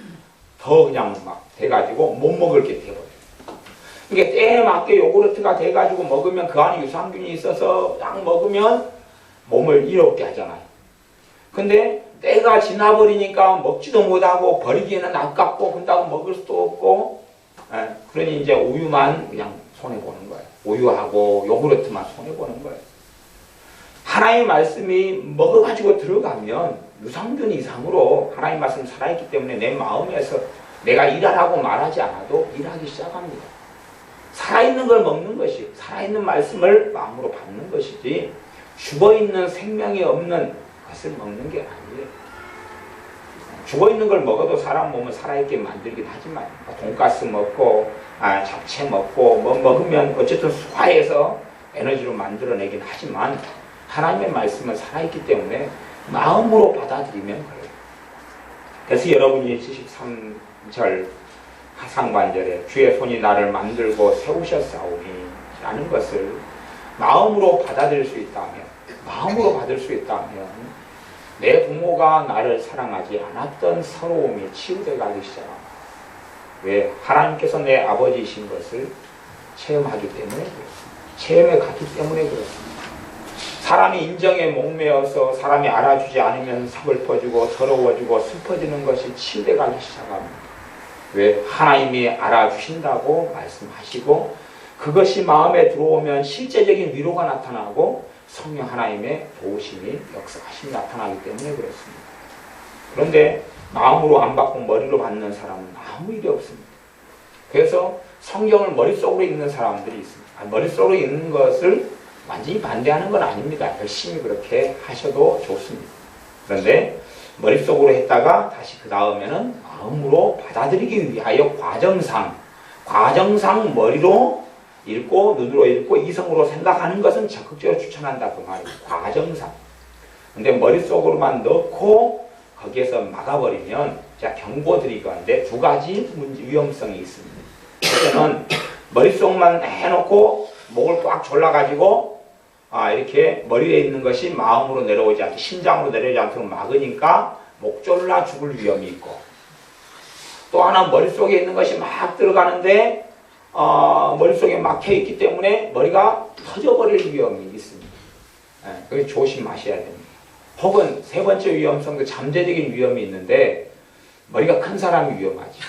더 그냥 막 돼가지고 못 먹을 게 돼버려요. 이게 때에 맞게 요구르트가 돼가지고 먹으면 그 안에 유산균이 있어서 딱 먹으면 몸을 이롭게 하잖아요. 근데 때가 지나버리니까 먹지도 못하고 버리기에는 아깝고 그런다고 먹을 수도 없고, 그러니 이제 우유만 그냥 손해보는 거예요. 우유하고 요구르트만 손해보는 거예요. 하나님의 말씀이 먹어가지고 들어가면 유산균 이상으로 하나님의 말씀이 살아있기 때문에 내 마음에서 내가 일하라고 말하지 않아도 일하기 시작합니다. 살아있는 걸 먹는 것이, 살아있는 말씀을 마음으로 받는 것이지 죽어있는 생명이 없는 것을 먹는 게 아니에요. 죽어있는 걸 먹어도 사람 몸을 살아있게 만들긴 하지만 돈가스 먹고 잡채 먹고 뭐 먹으면 어쨌든 소화해서 에너지로 만들어내긴 하지만 하나님의 말씀은 살아있기 때문에 마음으로 받아들이면 그래요. 그래서 여러분이 73절 하상반절에 주의 손이 나를 만들고 세우셨사오니 라는 것을 마음으로 받아들일 수 있다면, 마음으로 받을 수 있다면 내 부모가 나를 사랑하지 않았던 서러움이 치유되어 가기 시작합니다. 왜? 하나님께서 내 아버지이신 것을 체험하기 때문에 그렇습니다. 체험해 갔기 때문에 그렇습니다. 사람이 인정에 목매어서 사람이 알아주지 않으면 서글퍼지고 더러워지고 슬퍼지는 것이 치유되어 가기 시작합니다. 왜? 하나님이 알아주신다고 말씀하시고 그것이 마음에 들어오면 실제적인 위로가 나타나고 성령 하나님의 도우심이 역사하심이 나타나기 때문에 그렇습니다. 그런데 마음으로 안 받고 머리로 받는 사람은 아무 일이 없습니다. 그래서 성경을 머릿속으로 읽는 사람들이 있습니다. 머릿속으로 읽는 것을 완전히 반대하는 건 아닙니다. 열심히 그렇게 하셔도 좋습니다. 그런데 머릿속으로 했다가 다시 그 다음에는 마음으로 받아들이기 위하여 과정상 머리로 읽고 눈으로 읽고 이성으로 생각하는 것은 적극적으로 추천한다 그 말이에요. 과정상. 근데 머릿속으로만 넣고 거기에서 막아버리면 제가 경고드리건데 두 가지 위험성이 있습니다. 첫째는 머릿속만 해놓고 목을 꽉 졸라가지고 이렇게 머리에 있는 것이 마음으로 내려오지 않게 심장으로 내려오지 않도록 막으니까 목 졸라 죽을 위험이 있고, 또 하나 머릿속에 있는 것이 막 들어가는데 머릿속에 막혀있기 때문에 머리가 터져버릴 위험이 있습니다. 그래서 조심하셔야 됩니다. 혹은 세 번째 위험성도 잠재적인 위험이 있는데 머리가 큰 사람이 위험하죠.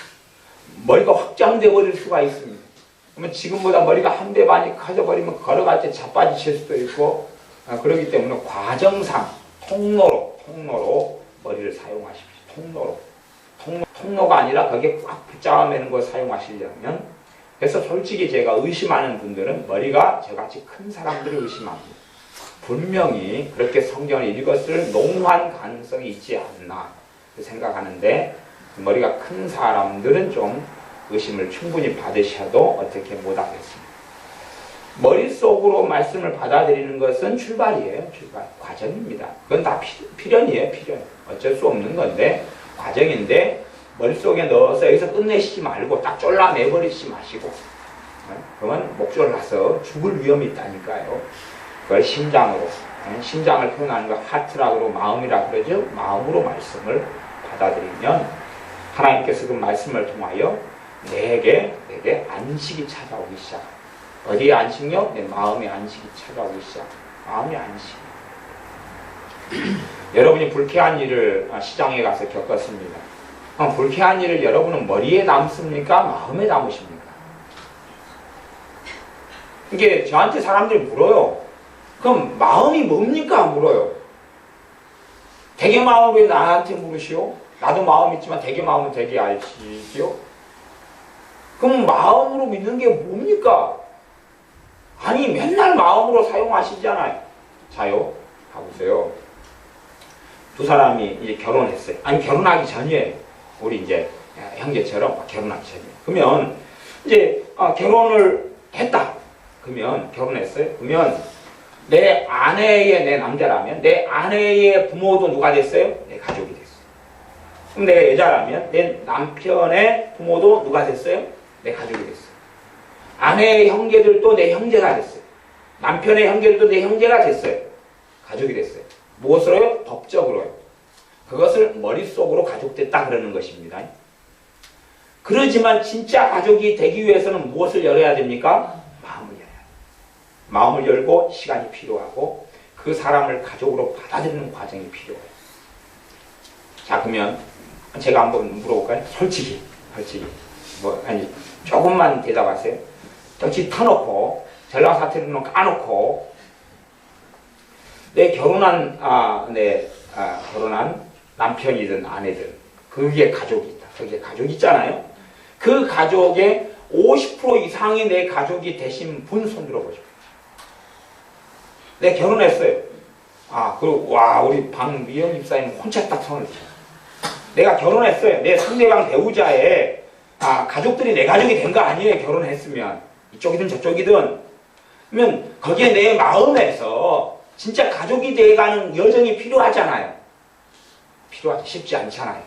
머리가 확장돼 버릴 수가 있습니다. 그러면 지금보다 머리가 한 배 반이 커져버리면 걸어갈 때 자빠지실 수도 있고, 그렇기 때문에 과정상 통로로 머리를 사용하십시오. 통로가 아니라 거기에 꽉 붙잡아매는 걸 사용하시려면, 그래서 솔직히 제가 의심하는 분들은 머리가 저같이 큰 사람들을 의심합니다. 분명히 그렇게 성경을 읽었을 농후한 가능성이 있지 않나 생각하는데, 머리가 큰 사람들은 좀 의심을 충분히 받으셔도 어떻게 못하겠습니다. 머릿속으로 말씀을 받아들이는 것은 출발이에요. 과정입니다. 그건 다 필연이에요. 어쩔 수 없는 건데 과정인데, 머릿속에 넣어서 여기서 끝내시지 말고 딱 졸라내버리지 마시고, 그러면 목졸라서 죽을 위험이 있다니까요. 그걸 심장을 표현하는 거 하트라고 마음이라고 그러죠. 마음으로 말씀을 받아들이면 하나님께서 그 말씀을 통하여 내게 안식이 찾아오기 시작. 어디에 안식요? 내 마음의 안식이 찾아오기 시작. 마음의 안식. 여러분이 불쾌한 일을 시장에 가서 겪었습니다. 불쾌한 일을 여러분은 머리에 남습니까? 마음에 남으십니까? 이게 저한테 사람들이 물어요. 그럼 마음이 뭡니까? 물어요. 대개 마음을 왜 나한테 물으시오? 나도 마음 있지만 대개 마음은 대개 알지요? 그럼 마음으로 믿는 게 뭡니까? 아니, 맨날 마음으로 사용하시잖아요. 자요? 가보세요. 두 사람이 이제 결혼했어요. 아니, 결혼하기 전이에요. 우리 이제 형제처럼 결혼하기 전이에요. 그러면 이제 결혼을 했다. 그러면 결혼했어요. 그러면 내 아내의, 내 남자라면 내 아내의 부모도 누가 됐어요? 내 가족이 됐어요. 그럼 내가 여자라면 내 남편의 부모도 누가 됐어요? 내 가족이 됐어요. 아내의 형제들도 내 형제가 됐어요. 남편의 형제들도 내 형제가 됐어요. 가족이 됐어요. 무엇으로요? 법적으로요. 그것을 머릿속으로 가족됐다 그러는 것입니다. 그러지만 진짜 가족이 되기 위해서는 무엇을 열어야 됩니까? 마음을 열어야 돼요. 마음을 열고 시간이 필요하고 그 사람을 가족으로 받아들이는 과정이 필요해요. 자, 그러면 제가 한번 물어볼까요? 솔직히 아니 조금만 대답하세요. 정치 터놓고 전라사투리는 까놓고 내 결혼한 결혼한 남편이든 아내든 그게 가족이 있다. 그게 가족이 있잖아요. 그 가족의 50% 이상이 내 가족이 되신 분 손 들어보죠. 내 결혼했어요. 그리고 우리 박미영 집사님 혼자 딱 손을 드셔. 내가 결혼했어요. 내 상대방 배우자의 가족들이 내 가족이 된 거 아니에요. 결혼했으면 이쪽이든 저쪽이든. 그러면 거기에 내 마음에서 진짜 가족이 돼가는 여정이 필요하잖아요. 필요하지. 쉽지 않잖아요.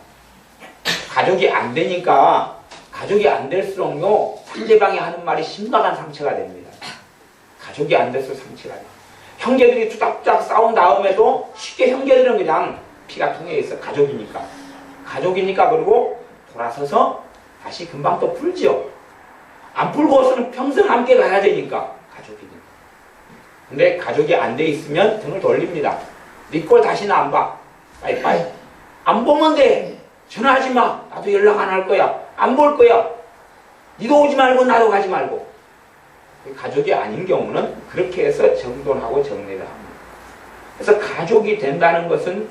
가족이 안 되니까 가족이 안 될수록요 상대방이 하는 말이 심각한 상처가 됩니다. 가족이 안 돼서 상처가 돼요. 형제들이 투닥투닥 싸운 다음에도 쉽게 형제들은 그냥 피가 통해 있어. 가족이니까 그리고 돌아서서 다시 금방 또 풀지요. 안 풀고서는 평생 함께 가야 되니까 가족이니까. 근데 가족이 안 돼 있으면 등을 돌립니다. 네 꼴 다시는 안 봐. 빠이빠이. 안 보면 돼. 전화하지 마. 나도 연락 안 할 거야. 안 볼 거야. 니도 오지 말고 나도 가지 말고. 가족이 아닌 경우는 그렇게 해서 정돈하고 정리를 합니다. 그래서 가족이 된다는 것은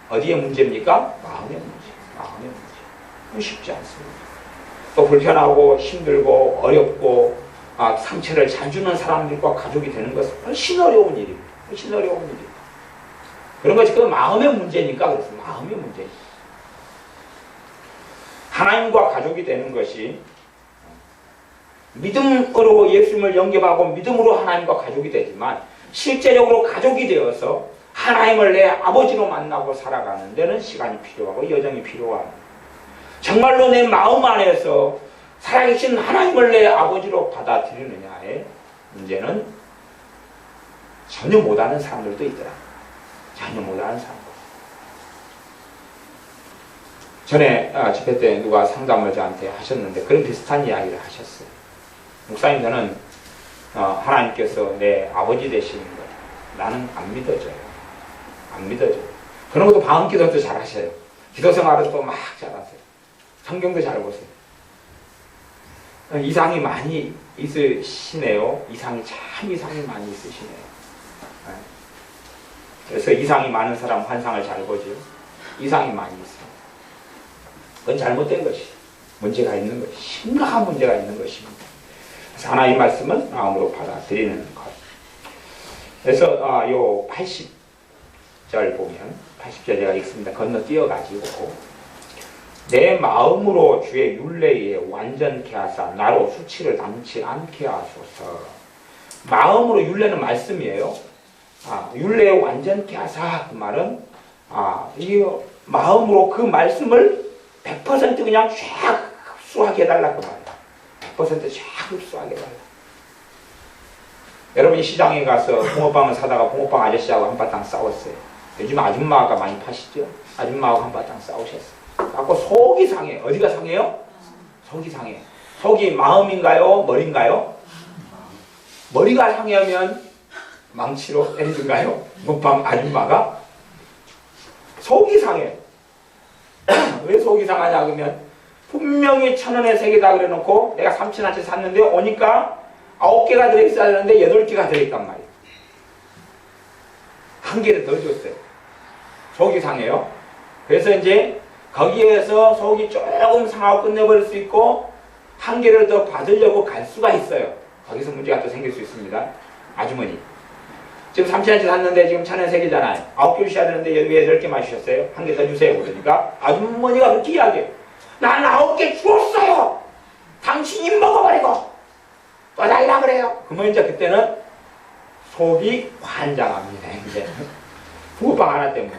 어디의 문제입니까? 마음의 문제. 쉽지 않습니다. 또 불편하고 힘들고 어렵고 상처를 잘 주는 사람들과 가족이 되는 것은 훨씬 어려운 일입니다. 그런 것이 그 마음의 문제니까 그렇습니다. 마음의 문제입니다. 하나님과 가족이 되는 것이 믿음으로 예수님을 영접하고 믿음으로 하나님과 가족이 되지만 실제적으로 가족이 되어서 하나님을 내 아버지로 만나고 살아가는 데는 시간이 필요하고 여정이 필요합니다. 정말로 내 마음 안에서 살아계신 하나님을 내 아버지로 받아들이느냐의 문제는 전혀 못하는 사람들도 있더라. 전혀 못하는 사람들. 전에 집회 때 누가 상담을 저한테 하셨는데 그런 비슷한 이야기를 하셨어요. 목사님, 저는 하나님께서 내 아버지 되시는 거 나는 안 믿어져요. 그런 것도 방언 기도도 잘 하셔요. 기도 생활을 또 막 잘하세요. 성경도 잘 보세요. 이상이 많이 있으시네요. 이상이 많이 있으시네요. 그래서 이상이 많은 사람 환상을 잘 보죠. 이상이 많이 있어요. 그건 잘못된 것이, 문제가 있는 것이, 심각한 문제가 있는 것입니다. 그래서 하나님 말씀은 마음으로 받아들이는 것. 그래서 요 80절 보면 80절 제가 읽습니다. 건너뛰어가지고 내 마음으로 주의 율례에 완전케 하사 나로 수치를 당치 않게 하소서. 마음으로, 율례는 말씀이에요. 율례에 완전케 하사, 그 말은 이 마음으로 그 말씀을 100% 그냥 쫙 흡수하게 해달라 그 말이야. 100% 쫙 흡수하게 해달라. 여러분이 시장에 가서 붕어빵을 사다가 붕어빵 아저씨하고 한바탕 싸웠어요. 요즘 아줌마가 많이 파시죠? 아줌마하고 한바탕 싸우셨어요. 그래서 속이 상해. 어디가 상해요? 속이 상해. 속이 마음인가요? 머리인가요? 머리가 상해하면 망치로 때리든가요? 붕어빵 아줌마가? 속이 상해. 왜 속이 상하냐 그러면 분명히 1,000원에 3개다 그래놓고 내가 3,000원치 샀는데 오니까 9개가 들어있어야 되는데 8개가 들어있단 말이에요. 1개를 더 줬어요. 속이 상해요. 그래서 이제 거기에서 속이 조금 상하고 끝내버릴 수 있고 1개를 더 받으려고 갈 수가 있어요. 거기서 문제가 또 생길 수 있습니다. 아주머니 지금 3,000원치 샀는데 지금 1,000원 3개잖아요. 9개 주셔야 되는데 왜 10개 마셨어요? 한 개 더 주세요. 그러니까 아주머니가 그렇게 이야기해요. 난 9개 주었어요. 당신이 먹어버리고 또 달라 그래요. 그러면 이제 그때는 속이 환장합니다. 이제 붕어빵 하나 때문에.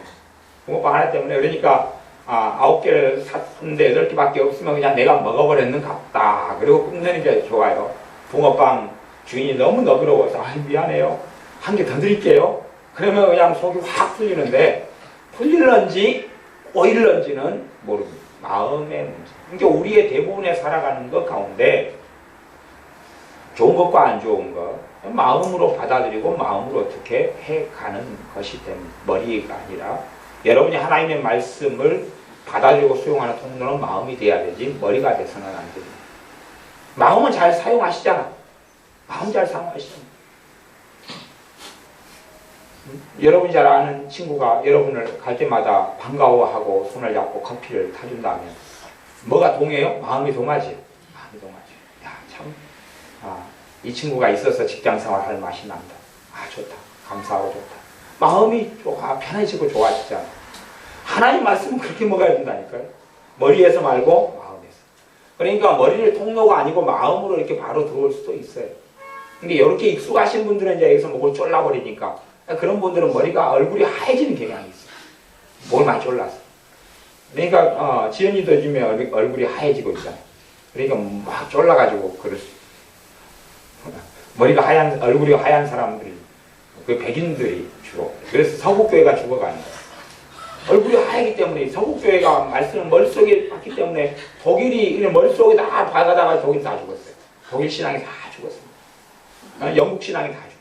붕어빵 하나 때문에. 그러니까 9개를 샀는데 8개밖에 없으면 그냥 내가 먹어버렸는 같다. 그리고 꿈는 이제 좋아요. 붕어빵 주인이 너무 너그러워서 미안해요. 한 개 더 드릴게요. 그러면 그냥 속이 확 풀리는데 풀릴런지 오일런지는 모릅니다. 마음의 문제. 그러니까 우리의 대부분의 살아가는 것 가운데 좋은 것과 안 좋은 것 마음으로 받아들이고 마음으로 어떻게 해가는 것이 됩니다. 머리가 아니라 여러분이 하나님의 말씀을 받아들이고 수용하는 통로는 마음이 돼야 되지 머리가 돼서는 안 됩니다. 마음은 잘 사용하시잖아. 마음 잘 사용하시잖아. 여러분이 잘 아는 친구가 여러분을 갈 때마다 반가워하고 손을 잡고 커피를 타준다면 뭐가 동해요? 마음이 동하지. 마음이 동하지. 야, 참, 이 친구가 있어서 직장생활 할 맛이 난다. 좋다. 감사하고 좋다. 마음이 편해지고 좋아지잖아. 하나님 말씀은 그렇게 먹어야 된다니까요. 머리에서 말고 마음에서. 그러니까 머리를 통로가 아니고 마음으로 이렇게 바로 들어올 수도 있어요. 근데 이렇게 익숙하신 분들은 이제 여기서 목을 졸라버리니까 그런 분들은 머리가 얼굴이 하얘지는 경향이 있어요. 목을 많이 졸라서. 그러니까 지연이도 요즘에 얼굴이 하얘지고 있잖아요. 그러니까 막 졸라가지고 그럴 수 있어요. 머리가 하얀 얼굴이 하얀 사람들이 그 백인들이 주로 그래서 서북교회가 죽어가는 거예요. 얼굴이 하얘기 때문에 서북교회가 말씀을 머릿속에 봤기 때문에 독일이 머릿속에 다 박아다가 독일 다 죽었어요. 독일 신앙이 다 죽었어요. 영국 신앙이 다 죽었어요.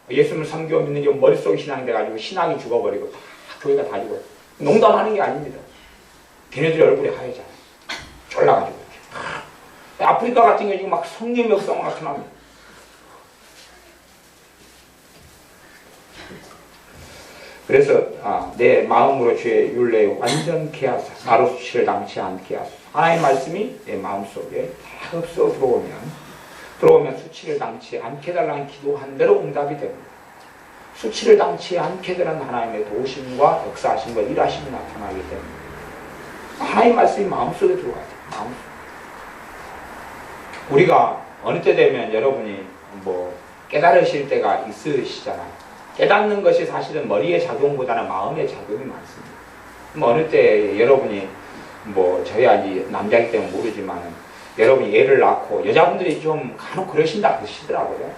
예수님을 섬겨 믿는 게 머릿속에 신앙이 돼가지고 신앙이 죽어버리고 다 교회가 다 죽었어요. 농담하는 게 아닙니다. 걔네들이 얼굴이 하얘잖아요. 졸라가지고 이렇게. 아프리카 같은 경우 지금 막 성령 역사가 나타납니다. 그래서 내 마음으로 주의 율례에 완전케 하사 나로 수치를 당치 않게 하소서. 하나님의 말씀이 내 마음속에 다 흡수 들어오면 수치를 당치 않게 달라는 기도한 대로 응답이 됩니다. 수치를 당치 않게 되는 하나님의 도우심과 역사하심과 일하심이 나타나기 때문에 하나님의 말씀이 마음속에 들어가야 돼요. 마음속에. 우리가 어느 때 되면 여러분이 깨달으실 때가 있으시잖아요. 깨닫는 것이 사실은 머리의 작용보다는 마음의 작용이 많습니다. 어느 때 여러분이 저희 아직 남자이기 때문에 모르지만은 여러분이 애를 낳고 여자분들이 좀 간혹 그러신다 그러시더라고요.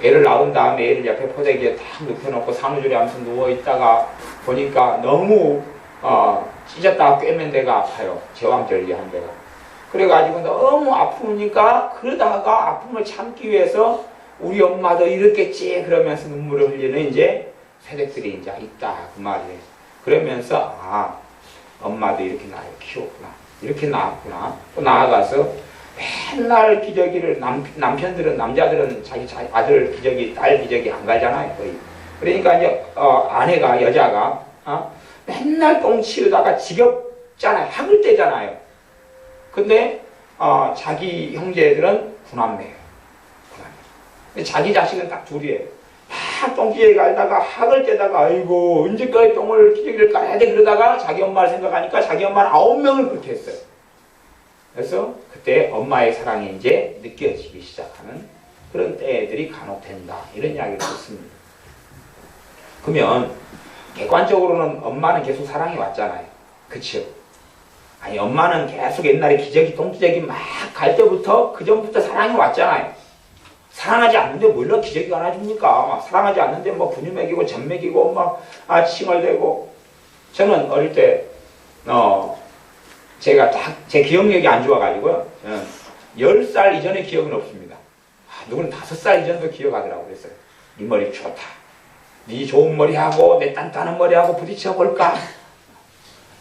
애를 낳은 다음에 애를 옆에 포대기에 탁 눕혀놓고 산후조리 하면서 누워있다가 보니까 너무 찢었다가 꿰맨 데가 아파요. 제왕절개한 데가. 그래가지고 너무 아프니까 그러다가 아픔을 참기 위해서 우리 엄마도 이렇겠지 그러면서 눈물을 흘리는 이제 세대들이 이제 있다 그 말이에요. 그러면서 엄마도 이렇게 나를 키웠구나. 이렇게 낳았구나. 또 나아가서 맨날 기저귀를 남자들은 자기 아들 기저귀, 딸 기저귀 안 갈잖아요. 거의. 그러니까 이제 아내가 여자가 맨날 똥 치우다가 지겹잖아요. 학을 떼잖아요. 근데 자기 형제들은 구남매예요. 자기 자식은 딱 둘이에요. 막 똥기저귀 갈다가 학을 떼다가 아이고 언제까지 기저귀를 깔아야 돼 그러다가 자기 엄마를 생각하니까 자기 엄마는 9명을 그렇게 했어요. 그래서 그때 엄마의 사랑이 이제 느껴지기 시작하는 그런 때들이 간혹 된다. 이런 이야기를 듣습니다. 그러면 객관적으로는 엄마는 계속 사랑이 왔잖아요. 그쵸? 아니 엄마는 계속 옛날에 똥기저귀 막 갈 때부터 그 전부터 사랑이 왔잖아요. 사랑하지 않는데 뭘로 기저귀가 하나 줍니까? 사랑하지 않는데 분유 먹이고 젖 먹이고 칭얼대고. 저는 어릴 때 제가 제 기억력이 안 좋아가지고요. 10살 이전의 기억은 없습니다. 누구는 5살 이전도 기억하더라고요. 그랬어요. 네 머리 좋다. 네 좋은 머리하고 내 단단한 머리하고 부딪혀볼까?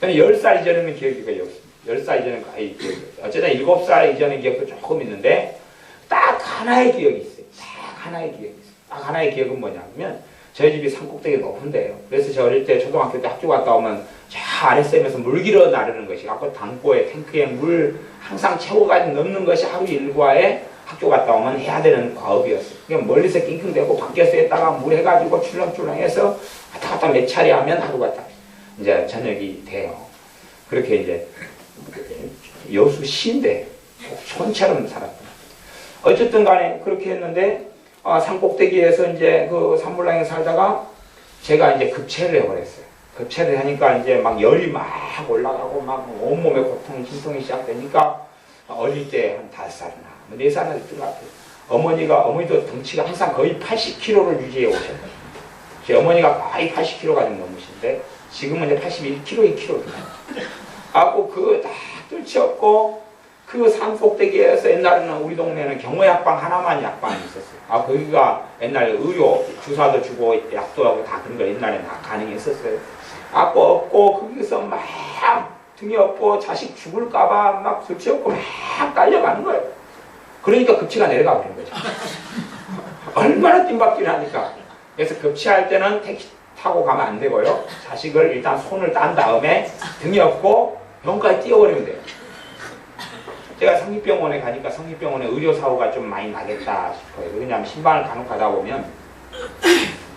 저는 10살 이전에는 기억이 거의 없습니다. 10살 이전은 거의 기억이 없어요. 어쨌든 7살 이전의 기억도 조금 있는데 딱 하나의 기억이 있어요. 딱 하나의 기억이 있어요. 딱 하나의 기억은 뭐냐면 저희 집이 산꼭대기 높은데요. 그래서 저 어릴 때 초등학교 때 학교 갔다 오면 저 아랫샘에서 물 길어 나르는 것이 아까 당고에 탱크에 물 항상 채워가지고 넣는 것이 하루 일과의 학교 갔다 오면 해야 되는 과업이었어요. 그냥 멀리서 낑낑대고 밖에서 했다가 물 해가지고 출렁출렁해서 왔다 갔다 몇 차례 하면 하루가 딱 이제 저녁이 돼요. 그렇게 이제 여수 시인데 촌처럼 살았던. 어쨌든 간에 그렇게 했는데 산꼭대기에서 이제 그 산불량에 살다가 제가 이제 급체를 해버렸어요. 급체를 하니까 이제 막 열이 막 올라가고 막 온몸에 고통이 진통이 시작되니까 어릴 때 한 5살이나 4살이나 됐던 것 같아요. 어머니도 덩치가 항상 거의 80kg를 유지해 오셨거든요. 제 어머니가 거의 80kg가 좀 넘으신데 지금은 이제 81kg, 2kg 하고 그거 다 뚫치었고 그 산꼭대기에서 옛날에는 우리 동네는 경호약방 하나만 약방이 있었어요. 거기가 옛날에 의료 주사도 주고 약도 하고 다 그런 거 옛날에 다 가능했었어요. 없고 거기서 막 등이 없고 자식 죽을까봐 막 뚫치었고 막 깔려가는 거예요. 그러니까 급치가 내려가 버린 거죠. 얼마나 뜀박질 하니까. 그래서 급치할 때는 택시 타고 가면 안 되고요. 자식을 일단 손을 딴 다음에 등이 없고 병원까지 뛰어버리면 돼요. 제가 성립병원에 가니까 성립병원에 의료사고가 좀 많이 나겠다 싶어요. 왜냐하면 신방을 간혹 가다 보면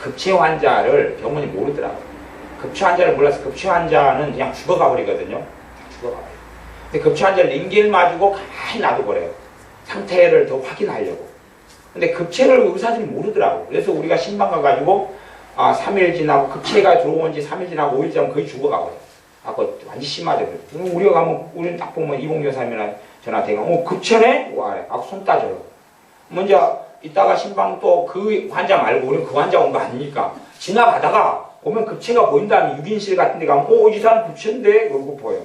급체 환자를 병원이 모르더라고요. 급체 환자를 몰라서 급체 환자는 그냥 죽어가 버리거든요. 죽어가 버려요. 근데 급체 환자를 링겔 맞고 가만히 놔둬버려요. 상태를 더 확인하려고. 근데 급체를 의사들이 모르더라고요. 그래서 우리가 신방 가가지고 3일 지나고 급체가 들어온 지 3일 지나고 5일 지나면 거의 죽어가 버려요. 완전 심하대요. 우리가 가면 우리는 딱 보면 이봉교사님이나 전화 대가 급체네? 와, 손 따져요. 먼저 이따가 신방 또 그 환자 말고 우리는 그 환자 온 거 아니니까 지나가다가 보면 급체가 보인다면 6인실 같은 데 가면 이 사람 급체인데? 그러고 보여요.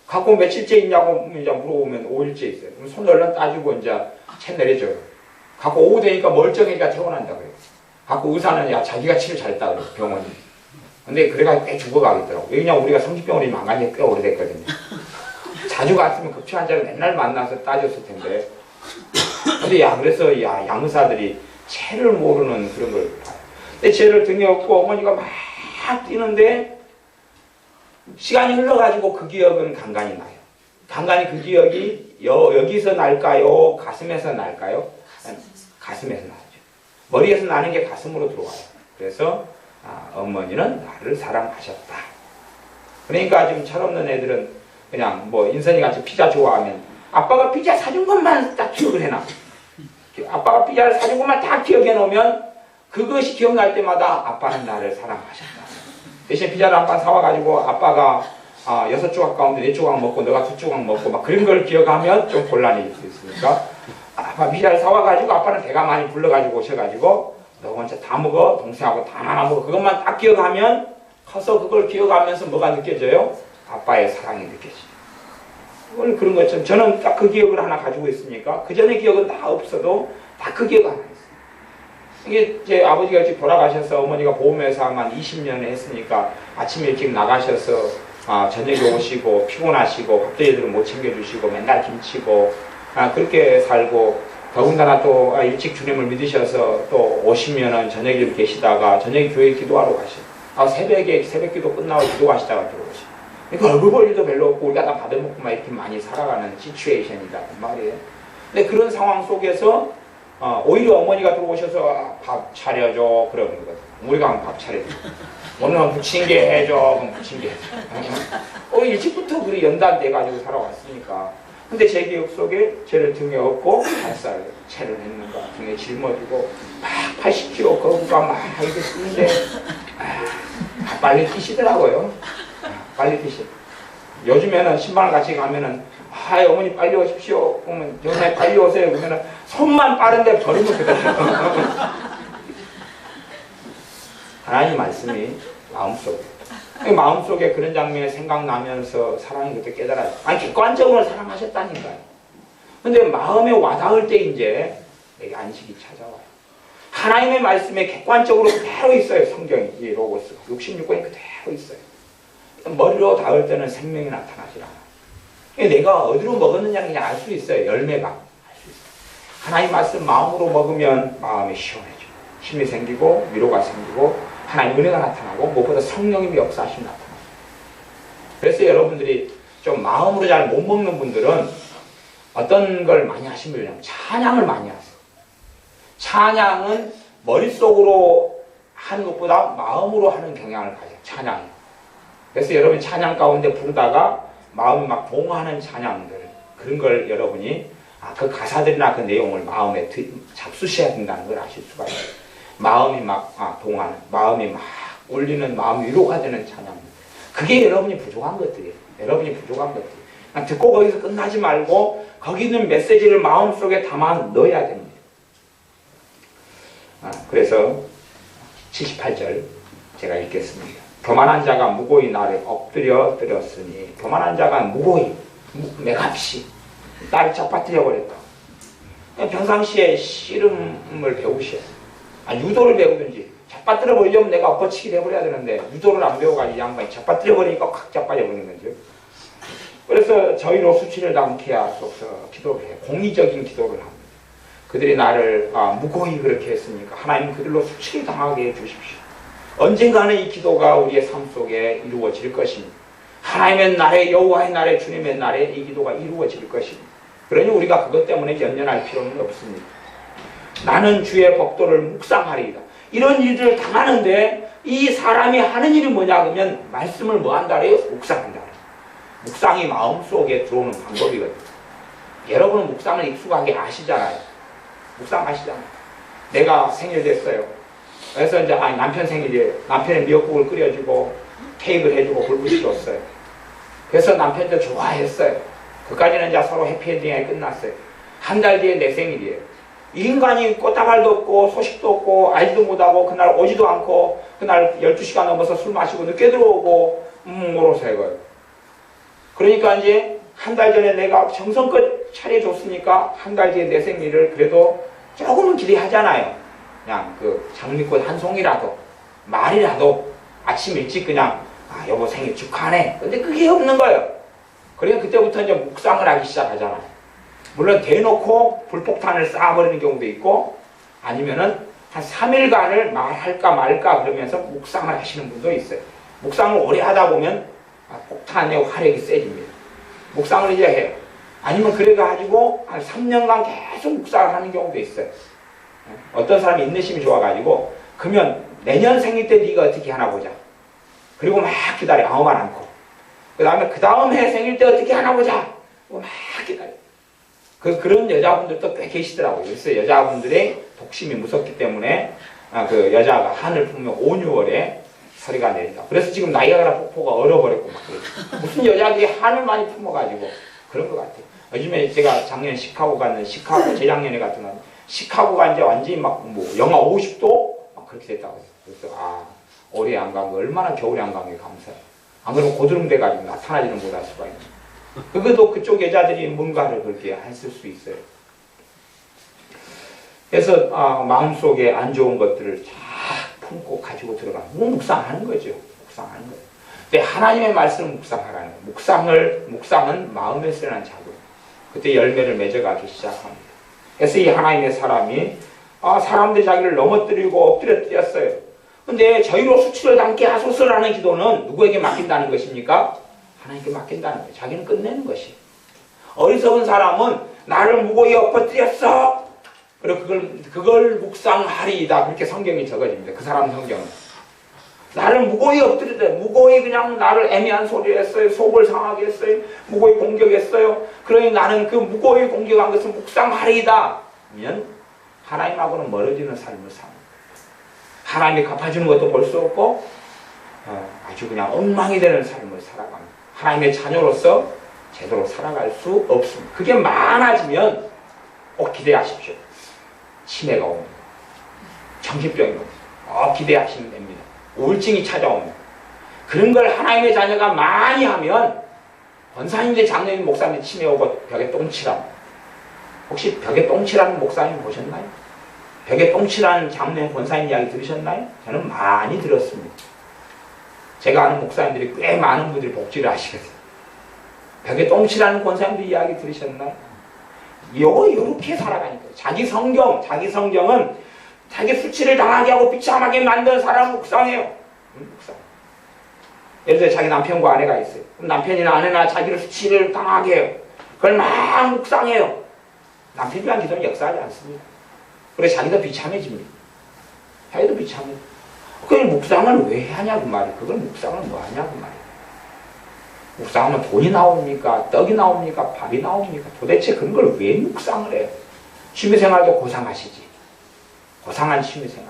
갖고 며칠째 있냐고 이제 물어보면 5일째 있어요. 그럼 손 얼른 따지고 이제 채 내려줘요. 갖고 오후 되니까 멀쩡하니까 퇴원한다 그래요. 갖고 의사는 야 자기가 치료 잘했다 그래요. 병원이. 근데 그래가 꽤 죽어가겠더라고. 왜냐면 우리가 성직병원이 망한 지 꽤 오래됐거든요. 자주 갔으면 급체 환자를 맨날 만나서 따졌을 텐데. 근데 그래서 양의사들이 채를 모르는 그런 걸 봐요. 근데 채를 등에 업고 어머니가 막 뛰는데 시간이 흘러가지고 그 기억은 간간히 나요. 간간히 그 기억이 여기서 날까요? 가슴에서 날까요? 가슴에서 나죠. 머리에서 나는 게 가슴으로 들어와요. 그래서 어머니는 나를 사랑하셨다. 그러니까 좀 철없는 애들은 그냥 인선이 같이 피자 좋아하면 아빠가 피자 사준 것만 딱 기억을 해놔. 아빠가 피자를 사준 것만 딱 기억해 놓으면 그것이 기억날 때마다 아빠는 나를 사랑하셨다. 대신 피자를 한 판 사와가지고 아빠가 6조각 가운데 4조각 먹고 너가 2조각 먹고 막 그런 걸 기억하면 좀 곤란해질 수 있으니까 아빠 피자를 사와가지고 아빠는 배가 많이 불러가지고 오셔가지고 너 혼자 다 먹어 동생하고 다 나눠 먹어 그것만 딱 기억하면 커서 그걸 기억하면서 뭐가 느껴져요? 아빠의 사랑이 느껴져요. 오늘 그런 것처럼 저는 딱 그 기억을 하나 가지고 있으니까 그 전에 기억은 다 없어도 다 그 기억 하나 있어요. 이게 제 아버지가 일찍 돌아가셔서 어머니가 보험회사만 20년을 했으니까 아침 일찍 나가셔서 저녁에 오시고 피곤하시고 밥도 제대로 못 챙겨주시고 맨날 김치고 그렇게 살고 더군다나 또 일찍 주님을 믿으셔서 또 오시면은 저녁에 좀 계시다가 저녁에 교회 기도하러 가셔. 새벽에 새벽 기도 끝나고 기도하시다가 들어오셔. 그러니까 얼굴 볼 일도 별로 없고 우리가 다 받아먹고만 이렇게 많이 살아가는 시츄에이션이다 그 말이에요. 근데 그런 상황 속에서 오히려 어머니가 들어오셔서 밥 차려줘 그러는 거거든. 우리가 밥 차려줘. 오늘은 부침개 해줘. 그럼 부침개 해줘. 일찍부터 그리 연단돼가지고 살아왔으니까. 근데 제 기억 속에 쟤를 등에 업고 8살 채를 했는가 등에 짊어지고 막 80kg 거부가 막 이렇게 쓰는데 빨리 뛰시더라고요. 빨리 뛰시. 요즘에는 신방을 같이 가면은 어머니 빨리 오십시오. 그러면 전에 빨리 오세요. 그러면은 손만 빠른데 버리면 그대로. 하나님 말씀이 마음속에 그런 장면이 생각나면서 사랑이 그렇게 깨달아요. 객관적으로 사랑하셨다니까요. 근데 마음에 와닿을 때 이제 내게 안식이 찾아와요. 하나님의 말씀에 객관적으로 그대로 있어요. 성경이 이 로고스 66권이 그대로 있어요. 머리로 닿을 때는 생명이 나타나지 않아요. 내가 어디로 먹었느냐는 그냥 알 수 있어요. 열매가 알 수 있어요. 하나님 말씀 마음으로 먹으면 마음이 시원해져. 힘이 생기고 위로가 생기고 하나님 은혜가 나타나고 무엇보다 성령님의 역사하심이 나타나요. 그래서 여러분들이 좀 마음으로 잘 못 먹는 분들은 어떤 걸 많이 하시면 찬양을 많이 하세요. 찬양은 머릿속으로 하는 것보다 마음으로 하는 경향을 가져요. 찬양이. 그래서 여러분 찬양 가운데 부르다가 마음이 막 동하는 찬양들, 그런 걸 여러분이 그 가사들이나 그 내용을 마음에 잡수셔야 된다는 걸 아실 수가 있어요. 마음이 막 동하는, 마음이 막 울리는, 마음 위로가 되는 찬양들. 그게 여러분이 부족한 것들이에요. 여러분이 부족한 것들. 그냥 듣고 거기서 끝나지 말고 거기 있는 메시지를 마음속에 담아 넣어야 됩니다. 그래서 78절 제가 읽겠습니다. 교만한 자가 무고히 나를 엎드려 들었으니, 교만한 자가 무고히 맥없이 나를 잡아뜨려 버렸다. 평상시에 씨름을 배우셔야 돼요. 유도를 배우든지, 잡아뜨려 버리려면 내가 엎어치기 해버려야 되는데 유도를 안 배워가지고 이 양반이 잡아뜨려 버리니까 확 잡아져 버리는 거죠. 그래서 저희로 수치를 당케 하소서 기도를 해요. 공의적인 기도를 합니다. 그들이 나를 무고히 그렇게 했으니까 하나님 그들로 수치를 당하게 해주십시오. 언젠가는 이 기도가 우리의 삶 속에 이루어질 것입니다. 하나님의 날에, 여호와의 날에, 주님의 날에 이 기도가 이루어질 것입니다. 그러니 우리가 그것 때문에 연연할 필요는 없습니다. 나는 주의 법도를 묵상하리이다. 이런 일들을 당하는데 이 사람이 하는 일이 뭐냐 그러면 말씀을 뭐 한다 그래요? 묵상한다 그래요. 묵상이 마음속에 들어오는 방법이거든요. 여러분은 묵상을 익숙하게 아시잖아요. 묵상 아시잖아요. 내가 생일 됐어요. 그래서 이제 남편 생일이에요. 남편이 미역국을 끓여주고 케이크를 해주고 불 붙여줬어요. 그래서 남편도 좋아했어요. 그까지는 이제 서로 해피엔딩에 끝났어요. 한 달 뒤에 내 생일이에요. 이 인간이 꽃다발도 없고 소식도 없고 알지도 못하고 그날 오지도 않고 그날 12시간 넘어서 술 마시고 늦게 들어오고 모르서 이거예요. 그러니까 이제 한 달 전에 내가 정성껏 차려줬으니까 한 달 뒤에 내 생일을 그래도 조금은 기대하잖아요. 그냥 그 장미꽃 한 송이라도 말이라도 아침 일찍 그냥 여보 생일 축하하네. 근데 그게 없는 거예요. 그러니까 그때부터 이제 묵상을 하기 시작하잖아요. 물론 대놓고 불폭탄을 쏴버리는 경우도 있고 아니면은 한 3일간을 말할까 말까 그러면서 묵상을 하시는 분도 있어요. 묵상을 오래 하다 보면 폭탄의 화력이 세집니다. 묵상을 이제 해요. 아니면 그래가지고 한 3년간 계속 묵상을 하는 경우도 있어요. 어떤 사람이 인내심이 좋아가지고 그러면 내년 생일 때 네가 어떻게 하나 보자. 그리고 막 기다려. 아무 말 않고. 그 다음에 그 다음 해 생일 때 어떻게 하나 보자. 그리고 막 기다려. 그런 여자분들도 꽤 계시더라고요. 그래서 여자분들의 독심이 무섭기 때문에 그 여자가 한을 품으면 5, 6월에 서리가 내린다. 그래서 지금 나이아가라 폭포가 얼어버렸고 막 그러죠. 무슨 여자들이 한을 많이 품어가지고 그런 것 같아요. 요즘에 제가 작년 시카고 갔는데 재작년에 갔던 날 시카고가 이제 완전히 막 영하 50도 막 그렇게 됐다고 해요. 그래서 올해 안 간 거 얼마나 겨울에 안 간 게 감사해요. 안 그러면 고드름 돼가지고 나타나지는 못할 수가 있는. 그것도 그쪽 여자들이 뭔가를 그렇게 했을 수 있어요. 그래서 마음속에 안 좋은 것들을 쫙 품고 가지고 들어가는 묵상하는 거죠. 묵상하는 거예요. 근데 하나님의 말씀을 묵상하라는 거예요. 묵상은 마음에 쓰는 작업. 그때 열매를 맺어가기 시작합니다. 그래서 이 하나님의 사람이 사람들이 자기를 넘어뜨리고 엎드렸어요. 근데 저희로 수치를 당케 하소서라는 기도는 누구에게 맡긴다는 것입니까? 하나님께 맡긴다는 거예요. 자기는 끝내는 것이에요. 어리석은 사람은 나를 무고히 엎어뜨렸어. 그리고 그걸 묵상하리이다. 그렇게 성경이 적어집니다. 그 사람 성경은. 나를 무고히 엎드렸대. 무고히 그냥 나를 애매한 소리를 했어요. 속을 상하게 했어요. 무고히 공격했어요. 그러니 나는 그 무고히 공격한 것을 묵상하리이다. 하면 하나님하고는 멀어지는 삶을 사는 거예요. 하나님이 갚아주는 것도 볼 수 없고 아주 그냥 엉망이 되는 삶을 살아갑니다. 하나님의 자녀로서 제대로 살아갈 수 없습니다. 그게 많아지면 꼭 기대하십시오. 치매가 옵니다. 정신병이 옵니다. 기대하시면 됩니다. 우울증이 찾아옵니다. 그런 걸 하나님의 자녀가 많이 하면 권사님들, 장로님, 목사님 치매 오고 벽에 똥칠합니다. 혹시 벽에 똥칠하는 목사님 보셨나요? 벽에 똥칠하는 장로님, 권사님 이야기 들으셨나요? 저는 많이 들었습니다. 제가 아는 목사님들이 꽤 많은 분들이 복지를 하시거든요. 벽에 똥칠하는 권사님들 이야기 들으셨나요? 요렇게 살아가니까. 자기 성경은 자기 수치를 당하게 하고 비참하게 만든 사람을 묵상해요. 묵상. 예를 들어 자기 남편과 아내가 있어요. 그럼 남편이나 아내나 자기를 수치를 당하게 해요. 그걸 막 묵상해요. 남편이 위한 기도는 역사하지 않습니다. 그래서 자기도 비참해집니다. 자기도 비참해. 그걸 묵상을 왜 하냐고 말이에요. 그걸 묵상을 뭐 하냐고 말이에요. 묵상하면 돈이 나옵니까? 떡이 나옵니까? 밥이 나옵니까? 도대체 그런 걸 왜 묵상을 해요? 취미생활도 고상하시지. 고상한 취미생활.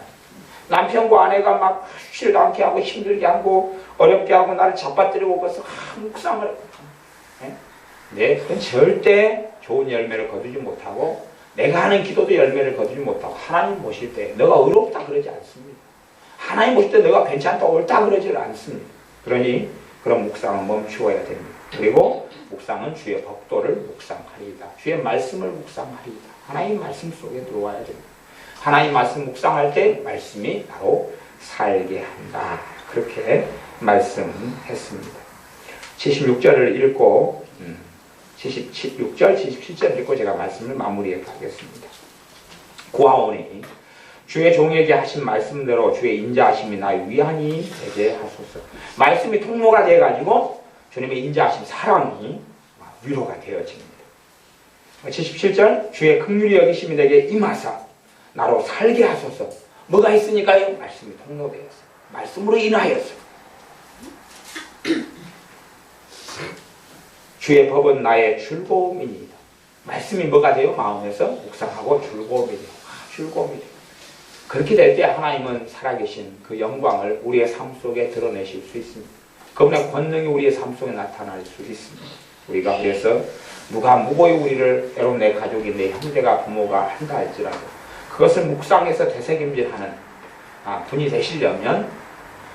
남편과 아내가 막 쉬지도 않게 하고 힘들게 하고 어렵게 하고 나를 잡아뜨리고 그래서 묵상을 네, 그건 절대 좋은 열매를 거두지 못하고 내가 하는 기도도 열매를 거두지 못하고 하나님 보실 때 너가 의롭다 그러지 않습니다. 하나님 보실 때 너가 괜찮다 옳다 그러지 않습니다. 그러니 그런 묵상은 멈추어야 됩니다. 그리고 묵상은 주의 법도를 묵상하리이다. 주의 말씀을 묵상하리이다. 하나님 말씀 속에 들어와야 됩니다. 하나님 말씀 묵상할 때 말씀이 나로 살게 한다. 그렇게 말씀했습니다. 76절을 읽고 76절, 77절 읽고 제가 말씀을 마무리해 가겠습니다. 구하오니 주의 종에게 하신 말씀대로 주의 인자하심이 나의 위안이 되게 하소서. 말씀이 통로가 되어가지고 주님의 인자하심, 사랑이 위로가 되어집니다. 77절 주의 긍휼히 여기심이 내게 임하사 나로 살게 하소서. 뭐가 있으니까요? 말씀이 통로되었어. 말씀으로 인하여서. 주의 법은 나의 즐거움이니이다. 말씀이 뭐가 돼요? 마음에서 묵상하고 즐거움이 돼요. 즐거움이 돼요. 그렇게 될 때 하나님은 살아계신 그 영광을 우리의 삶 속에 드러내실 수 있습니다. 그분의 권능이 우리의 삶 속에 나타날 수 있습니다. 우리가 그래서 누가 무고히 우리를 때론 내 가족이 내 형제가 부모가 한다 할지라도 그것을 묵상해서 되새김질하는 분이 되시려면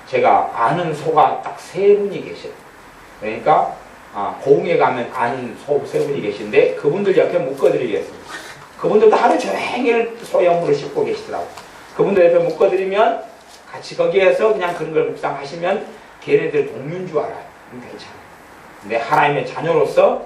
제가 아는 소가 딱 3분이 계셔요. 그러니까 고흥에 가면 아는 소 3분이 계신데 그분들 옆에 묶어드리겠습니다. 그분들도 하루 종일 소형물을 씹고 계시더라고요. 그분들 옆에 묶어드리면 같이 거기에서 그냥 그런 걸 묵상하시면 걔네들 동료인 줄 알아요. 괜찮아요. 근데 하나님의 자녀로서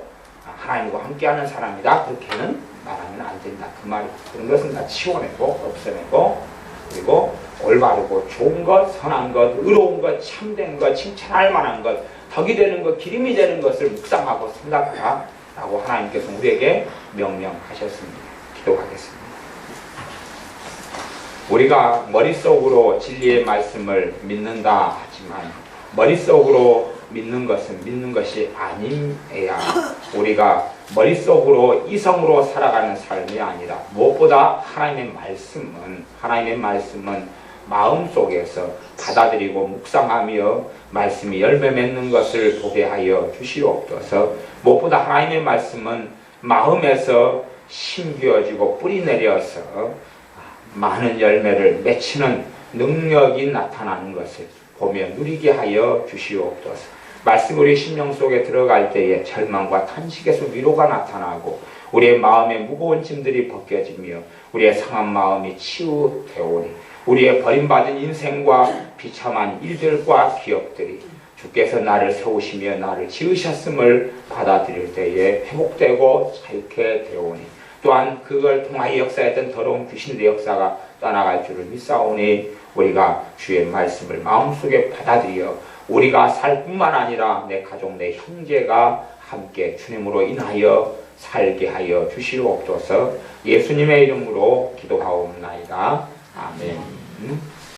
하나님과 함께하는 사람이다. 그렇게는 말하면 안 된다. 그 말이 그런 것은 다 치워내고 없애내고 그리고 올바르고 좋은 것, 선한 것, 의로운 것, 참된 것, 칭찬할 만한 것, 덕이 되는 것, 기름이 되는 것을 묵상하고 생각하라 라고 하나님께서 우리에게 명령하셨습니다. 기도하겠습니다. 우리가 머릿속으로 진리의 말씀을 믿는다 하지만 머릿속으로 믿는 것은 믿는 것이 아님에야 우리가 머릿속으로 이성으로 살아가는 삶이 아니라 무엇보다 하나님의 말씀은 마음속에서 받아들이고 묵상하며 말씀이 열매 맺는 것을 보게 하여 주시옵소서. 무엇보다 하나님의 말씀은 마음에서 심기어지고 뿌리 내려서 많은 열매를 맺히는 능력이 나타나는 것을 보며 누리게 하여 주시옵소서. 말씀 우리 심령 속에 들어갈 때에 절망과 탄식에서 위로가 나타나고 우리의 마음에 무거운 짐들이 벗겨지며 우리의 상한 마음이 치유되오니 우리의 버림받은 인생과 비참한 일들과 기억들이 주께서 나를 세우시며 나를 지으셨음을 받아들일 때에 회복되고 자유케 되오니 또한 그걸 통하여 역사했던 더러운 귀신의 역사가 떠나갈 줄을 믿사오니 우리가 주의 말씀을 마음속에 받아들여 우리가 살 뿐만 아니라 내 가족, 내 형제가 함께 주님으로 인하여 살게 하여 주시옵소서. 예수님의 이름으로 기도하옵나이다. 아멘.